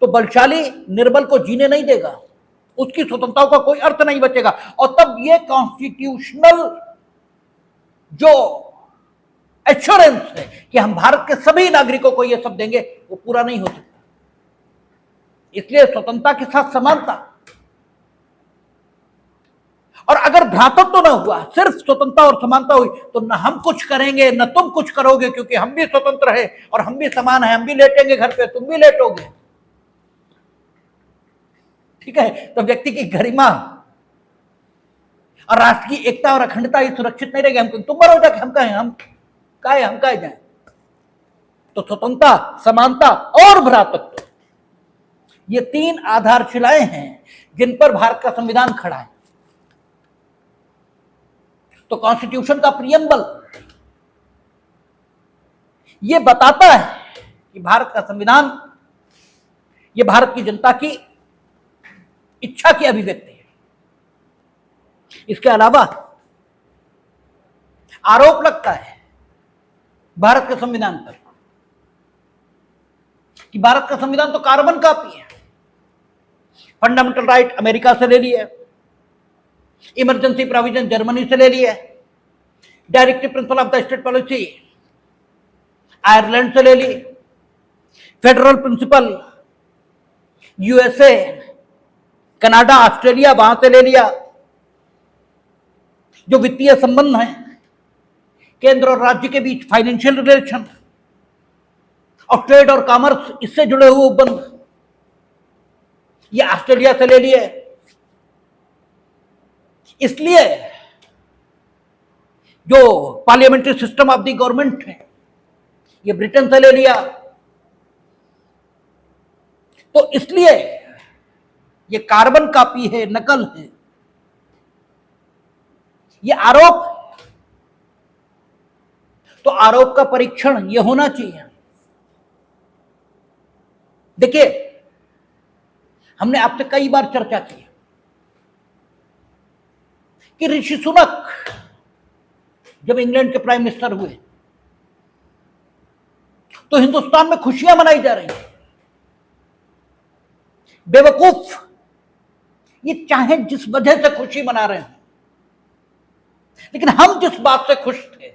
तो बलशाली निर्बल को जीने नहीं देगा, उसकी स्वतंत्रता का कोई अर्थ नहीं बचेगा। और तब ये कॉन्स्टिट्यूशनल जो एश्योरेंस है कि हम भारत के सभी नागरिकों को ये सब देंगे, वो पूरा नहीं हो सकता। इसलिए स्वतंत्रता के साथ समानता, और अगर भ्रातृत्व ना हुआ, सिर्फ स्वतंत्रता और समानता हुई, तो न हम कुछ करेंगे न तुम कुछ करोगे, क्योंकि हम भी स्वतंत्र है और हम भी समान है, हम भी लेटेंगे घर पे, तुम भी लेटोगे। ठीक है, तो व्यक्ति की गरिमा और राष्ट्र की एकता और अखंडता ही सुरक्षित नहीं रहेगी। हम तुम मरो जाके हम काहे जाए। तो स्वतंत्रता, समानता और भ्रातृत्व, ये 3 आधारशिलाएं हैं जिन पर भारत का संविधान खड़ा है। तो कॉन्स्टिट्यूशन का प्रियम्बल ये बताता है कि भारत का संविधान ये भारत की जनता की इच्छा की अभिव्यक्ति है। इसके अलावा आरोप लगता है भारत के संविधान पर कि भारत का संविधान तो कार्बन कॉपी है। फंडामेंटल राइट अमेरिका से ले लिए, इमरजेंसी प्रोविजन जर्मनी से ले लिए, directive principle of the state policy Ireland से ले ली, federal principle USA, Canada, Australia वहां से ले लिया। जो वित्तीय संबंध है केंद्र और राज्य के बीच, फाइनेंशियल रिलेशन और ट्रेड और कॉमर्स, इससे जुड़े हुए उपबंध, ये ऑस्ट्रेलिया से ले लिए। इसलिए जो parliamentary system of the government है ये ब्रिटेन से ले लिया। तो इसलिए ये कार्बन कॉपी है, नकल है, ये आरोप। तो आरोप का परीक्षण ये होना चाहिए। देखिए, हमने आपसे कई बार चर्चा की कि ऋषि सुनक जब इंग्लैंड के प्राइम मिनिस्टर हुए तो हिंदुस्तान में खुशियां मनाई जा रही हैं। बेवकूफ, ये चाहे जिस वजह से खुशी मना रहे हैं, लेकिन हम जिस बात से खुश थे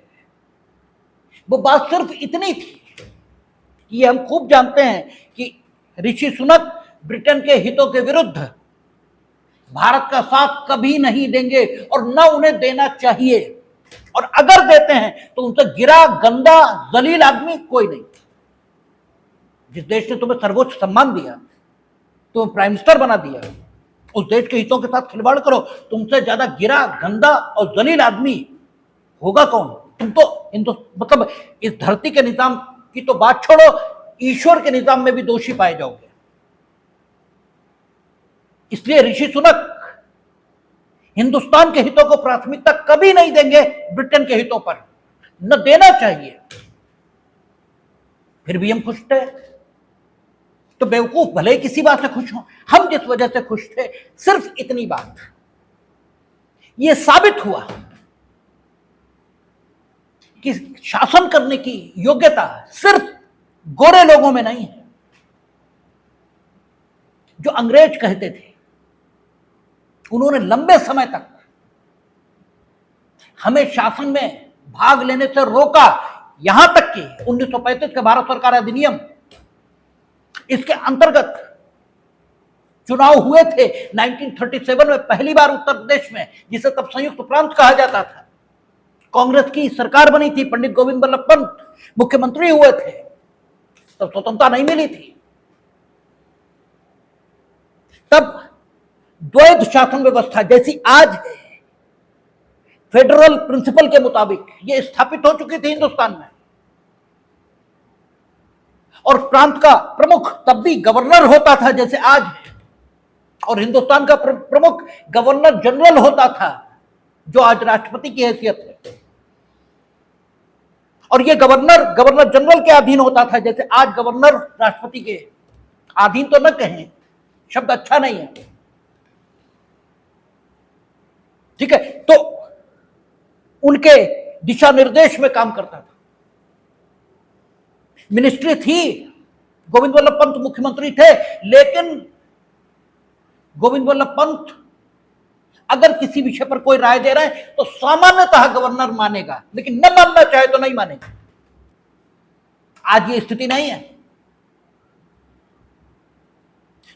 वो बात सिर्फ इतनी थी कि ये हम खूब जानते हैं कि ऋषि सुनक ब्रिटेन के हितों के विरुद्ध भारत का साथ कभी नहीं देंगे और न उन्हें देना चाहिए, और अगर देते हैं तो उनसे गिरा, गंदा, जलील आदमी कोई नहीं। जिस देश ने तुम्हें सर्वोच्च सम्मान दिया, तुम्हें प्राइम मिनिस्टर बना दिया, उस देश के हितों के साथ खिलवाड़ करो, तुमसे ज्यादा गिरा, गंदा और जलील आदमी होगा कौन? तुम तो मतलब इस धरती के निजाम की तो बात छोड़ो, ईश्वर के निजाम में भी दोषी पाए जाओगे। इसलिए ऋषि सुनक हिंदुस्तान के हितों को प्राथमिकता कभी नहीं देंगे, ब्रिटेन के हितों पर न देना चाहिए। फिर भी हम खुश थे। तो बेवकूफ भले ही किसी बात से खुश हो, हम जिस वजह से खुश थे सिर्फ इतनी बात, यह साबित हुआ कि शासन करने की योग्यता सिर्फ गोरे लोगों में नहीं है। जो अंग्रेज कहते थे, उन्होंने लंबे समय तक हमें शासन में भाग लेने से रोका, यहां तक कि 1935 के भारत सरकार अधिनियम, इसके अंतर्गत चुनाव हुए थे 1937 में पहली बार उत्तर प्रदेश में, जिसे तब संयुक्त प्रांत कहा जाता था। कांग्रेस की सरकार बनी थी, पंडित गोविंद बल्लभ पंत मुख्यमंत्री हुए थे, तब स्वतंत्रता नहीं मिली थी। तब द्वैध शासन व्यवस्था जैसी आज है, फेडरल प्रिंसिपल के मुताबिक यह स्थापित हो चुकी थी हिंदुस्तान में, और प्रांत का प्रमुख तब भी गवर्नर होता था जैसे आज है, और हिंदुस्तान का प्रमुख गवर्नर जनरल होता था। जो आज राष्ट्रपति की हैसियत है। और ये गवर्नर जनरल के अधीन होता था, जैसे आज गवर्नर राष्ट्रपति के अधीन तो न कहें, शब्द अच्छा नहीं है, ठीक है। तो उनके दिशा निर्देश में काम करता था। मिनिस्ट्री थी, गोविंद वल्लभ पंत मुख्यमंत्री थे, लेकिन गोविंद वल्लभ पंत अगर किसी विषय पर कोई राय दे रहे हैं तो सामान्यतः गवर्नर मानेगा, लेकिन न मानना चाहे तो नहीं मानेगा। आज ये स्थिति नहीं है।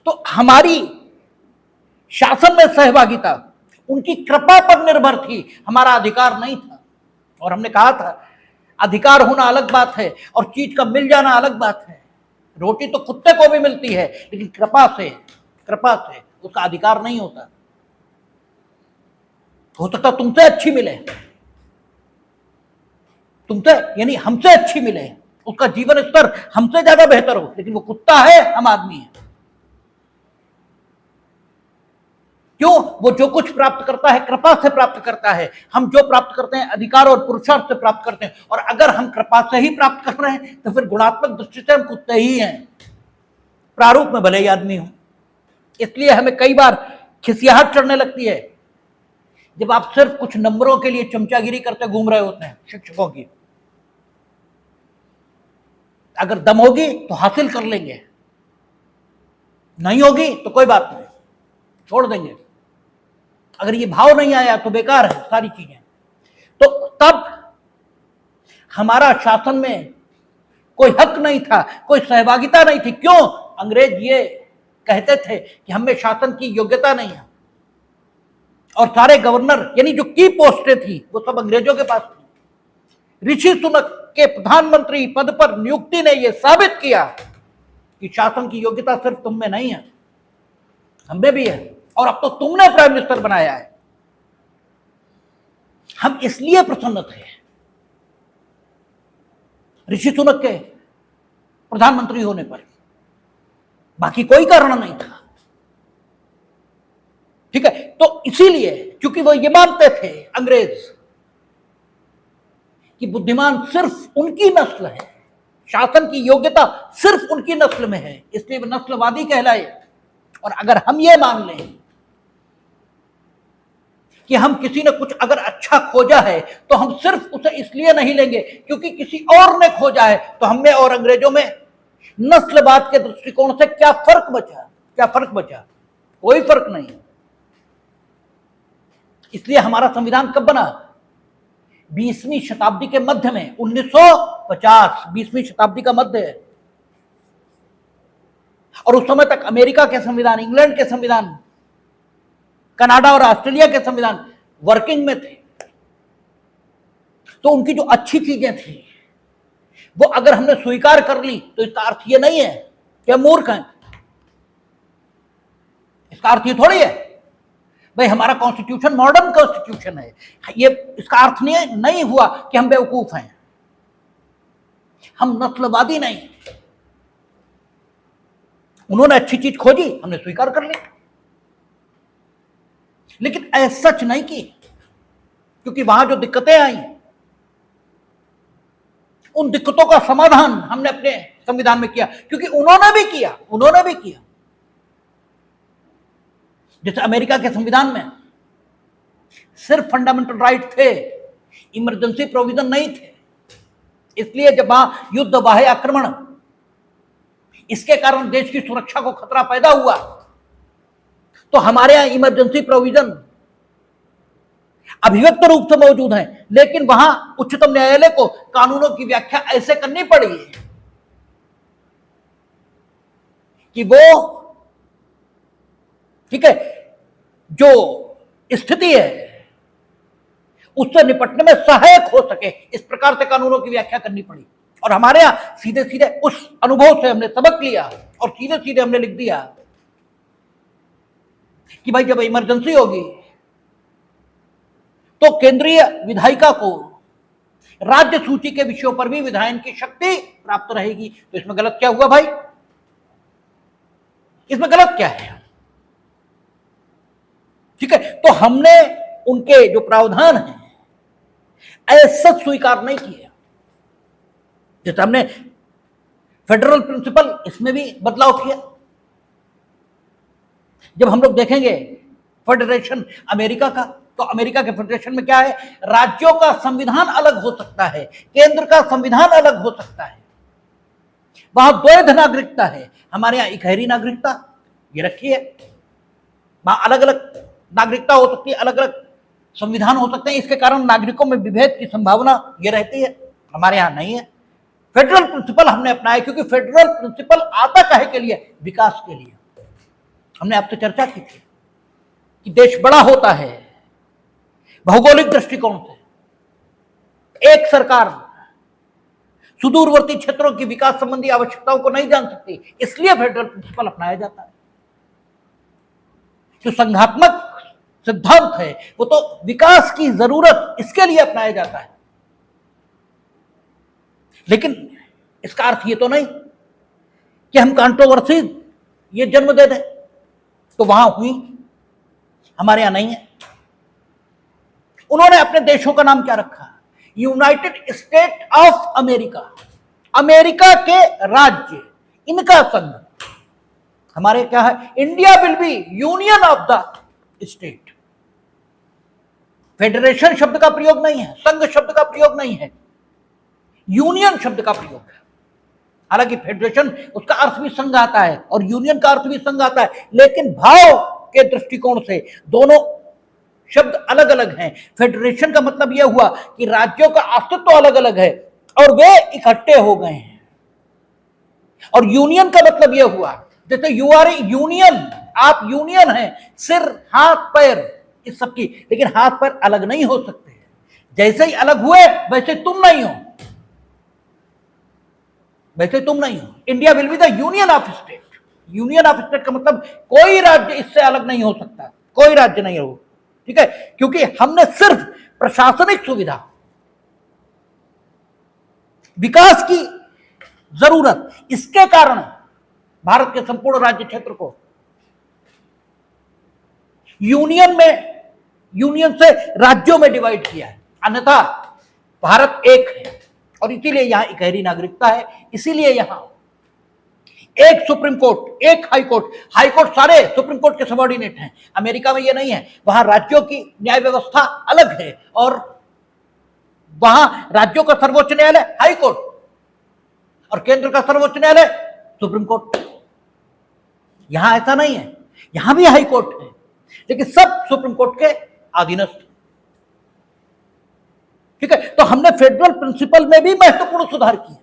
तो हमारी शासन में सहभागिता उनकी कृपा पर निर्भर थी, हमारा अधिकार नहीं था। और हमने कहा था अधिकार होना अलग बात है और चीज का मिल जाना अलग बात है। रोटी तो कुत्ते को भी मिलती है, लेकिन कृपा से उसका अधिकार नहीं होता। हो सकता तुमसे अच्छी मिले, तुमसे यानी हमसे अच्छी मिले, उसका जीवन स्तर हमसे ज्यादा बेहतर हो, लेकिन वो कुत्ता है, हम आदमी हैं। क्यों? वो जो कुछ प्राप्त करता है कृपा से प्राप्त करता है। हम जो प्राप्त करते हैं अधिकार और पुरुषार्थ से प्राप्त करते हैं। और अगर हम कृपा से ही प्राप्त कर रहे हैं तो फिर गुणात्मक दृष्टि से हम कुत्ते ही हैं, प्रारूप में भले ही आदमी हो। इसलिए हमें कई बार खिसियाहट चढ़ने लगती है जब आप सिर्फ कुछ नंबरों के लिए चमचागिरी करते घूम रहे होते हैं शिक्षकों की। अगर दम होगी तो हासिल कर लेंगे, नहीं होगी तो कोई बात नहीं, छोड़ देंगे। अगर ये भाव नहीं आया तो बेकार है सारी चीजें। तो तब हमारा शासन में कोई हक नहीं था, कोई सहभागिता नहीं थी। क्यों? अंग्रेज ये कहते थे कि हमें शासन की योग्यता नहीं है। और सारे गवर्नर यानी जो की पोस्टें थी वो सब अंग्रेजों के पास थी। ऋषि सुनक के प्रधानमंत्री पद पर नियुक्ति ने यह साबित किया कि शासन की योग्यता सिर्फ तुम में नहीं है, हम में भी है। और अब तो तुमने प्राइम मिनिस्टर बनाया है। हम इसलिए प्रसन्न थे ऋषि सुनक के प्रधानमंत्री होने पर, बाकी कोई कारण नहीं था, ठीक है। तो इसीलिए क्योंकि वो ये मानते थे अंग्रेज कि बुद्धिमान सिर्फ उनकी नस्ल है, शासन की योग्यता सिर्फ उनकी नस्ल में है, इसलिए वो नस्लवादी कहलाए। और अगर हम ये मान लें कि हम किसी ने कुछ अगर अच्छा खोजा है तो हम सिर्फ उसे इसलिए नहीं लेंगे क्योंकि किसी और ने खोजा है, तो हम में और अंग्रेजों में नस्लवाद के दृष्टिकोण से क्या फर्क बचा? कोई फर्क नहीं। इसलिए हमारा संविधान कब बना? 20वीं शताब्दी के मध्य में, 1950, 20वीं शताब्दी का मध्य है। और उस समय तक अमेरिका के संविधान, इंग्लैंड के संविधान, कनाडा और ऑस्ट्रेलिया के संविधान वर्किंग में थे। तो उनकी जो अच्छी चीजें थी वो अगर हमने स्वीकार कर ली तो इसका अर्थ ये नहीं है कि हम मूर्ख हैं। इसका अर्थ ये थोड़ी है भाई हमारा कॉन्स्टिट्यूशन मॉडर्न कॉन्स्टिट्यूशन है, ये इसका अर्थ नहीं हुआ कि हम बेवकूफ हैं, हम नस्लवादी नहीं। उन्होंने अच्छी चीज खोजी, हमने स्वीकार कर ली, लेकिन ऐसा सच नहीं की। क्योंकि वहां जो दिक्कतें आई उन दिक्कतों का समाधान हमने अपने संविधान में किया, क्योंकि उन्होंने भी किया। जैसे अमेरिका के संविधान में सिर्फ फंडामेंटल राइट थे, इमरजेंसी प्रोविजन नहीं थे। इसलिए जब वहां युद्ध, बाह्य आक्रमण, इसके कारण देश की सुरक्षा को खतरा पैदा हुआ तो हमारे यहां इमरजेंसी प्रोविजन अभिव्यक्त रूप से मौजूद है, लेकिन वहां उच्चतम न्यायालय को कानूनों की व्याख्या ऐसे करनी पड़ी कि वो, ठीक है, जो स्थिति है उससे निपटने में सहायक हो सके, इस प्रकार से कानूनों की व्याख्या करनी पड़ी। और हमारे यहां सीधे सीधे उस अनुभव से हमने सबक लिया और सीधे सीधे हमने लिख दिया कि भाई जब इमरजेंसी होगी तो केंद्रीय विधायिका को राज्य सूची के विषयों पर भी विधायन की शक्ति प्राप्त रहेगी। तो इसमें गलत क्या हुआ भाई? इसमें गलत क्या है? ठीक है, तो हमने उनके जो प्रावधान हैं ऐसा स्वीकार नहीं किया। जैसे हमने फेडरल प्रिंसिपल इसमें भी बदलाव किया। जब हम लोग देखेंगे फेडरेशन अमेरिका का, तो अमेरिका के फेडरेशन में क्या है, राज्यों का संविधान अलग हो सकता है, केंद्र का संविधान अलग हो सकता है, वहां द्वैध नागरिकता है। हमारे यहां इकहरी नागरिकता ये रखी है, वहां अलग अलग नागरिकता हो सकती है, अलग अलग संविधान हो सकते हैं, इसके कारण नागरिकों में विभेद की संभावना ये रहती है। हमारे यहां नहीं है। फेडरल प्रिंसिपल हमने अपनाया क्योंकि फेडरल प्रिंसिपल आता काहे के लिए, विकास के लिए। हमने आपसे चर्चा की थी कि देश बड़ा होता है भौगोलिक दृष्टिकोण से। एक सरकार सुदूरवर्ती क्षेत्रों की विकास संबंधी आवश्यकताओं को नहीं जान सकती, इसलिए फेडरल प्रिंसिपल अपनाया जाता है। जो संघात्मक सिद्धांत है वो तो विकास की जरूरत, इसके लिए अपनाया जाता है। लेकिन इसका अर्थ ये तो नहीं कि हम कंट्रोवर्सी ये जन्म दे दें, तो वहां हुई, हमारे यहां नहीं है। उन्होंने अपने देशों का नाम क्या रखा, United state of America, America के राज्य, इनका संघ। हमारे क्या है, India will be union of the state. Federation शब्द का प्रयोग नहीं है, संघ शब्द का प्रयोग नहीं है, यूनियन शब्द का प्रयोग है। हालांकि फेडरेशन उसका अर्थ भी संघ आता है और यूनियन का अर्थ भी संघ आता है, लेकिन भाव के दृष्टिकोण से दोनों शब्द अलग अलग हैं। फेडरेशन का मतलब यह हुआ कि राज्यों का अस्तित्व अलग अलग है और वे इकट्ठे हो गए हैं, और यूनियन का मतलब यह हुआ जैसे यू आर ए यूनियन, आप यूनियन हैं, सिर हाथ पैर इस सब की, लेकिन हाथ पैर अलग नहीं हो सकते। जैसे ही अलग हुए वैसे तुम नहीं हो, वैसे तुम नहीं हो। India will be the union of state. Union of state का मतलब कोई राज्य इससे अलग नहीं हो सकता, कोई राज्य नहीं हो, ठीक है, क्योंकि हमने सिर्फ प्रशासनिक सुविधा, विकास की जरूरत, इसके कारण भारत के संपूर्ण राज्य क्षेत्र को यूनियन से राज्यों में डिवाइड किया है। अन्यथा भारत एक है और इसीलिए यहां इकहरी नागरिकता है, इसीलिए यहां एक सुप्रीम कोर्ट, एक हाई कोर्ट, हाई कोर्ट सारे सुप्रीम कोर्ट के सबॉर्डिनेट हैं। अमेरिका में यह नहीं है, वहां राज्यों की न्याय व्यवस्था अलग है और वहां राज्यों का सर्वोच्च न्यायालय हाई कोर्ट और केंद्र का सर्वोच्च न्यायालय सुप्रीम कोर्ट। यहां ऐसा नहीं है, यहां भी हाई कोर्ट है, लेकिन सब सुप्रीम कोर्ट के अधीनस्थ। ठीक है, तो हमने फेडरल प्रिंसिपल में भी महत्वपूर्ण सुधार किए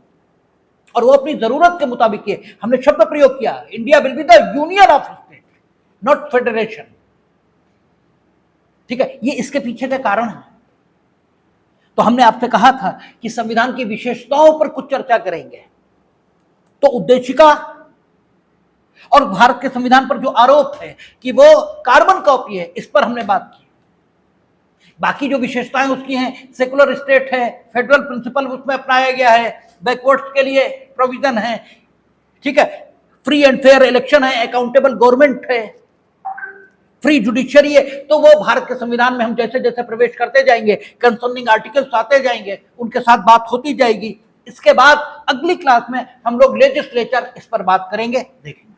और वो अपनी जरूरत के मुताबिक किए। हमने शब्द प्रयोग किया, India will be the union of state, not federation. ठीक है, ये इसके पीछे का कारण है। तो हमने आपसे कहा था कि संविधान की विशेषताओं पर कुछ चर्चा करेंगे, तो उद्देशिका और भारत के संविधान पर जो आरोप है कि वो कार्बन कॉपी है, इस पर हमने बात की। बाकी जो विशेषताएं उसकी हैं, सेकुलर स्टेट है, फेडरल प्रिंसिपल उसमें अपनाया गया है, बैकवर्ड्स के लिए प्रोविजन है, ठीक है, फ्री एंड फेयर इलेक्शन है, अकाउंटेबल गवर्नमेंट है, फ्री जुडिशरी है। तो वो भारत के संविधान में हम जैसे जैसे प्रवेश करते जाएंगे, कंसर्निंग आर्टिकल्स आते जाएंगे, उनके साथ बात होती जाएगी। इसके बाद अगली क्लास में हम लोग लेजिस्लेचर इस पर बात करेंगे, देखेंगे।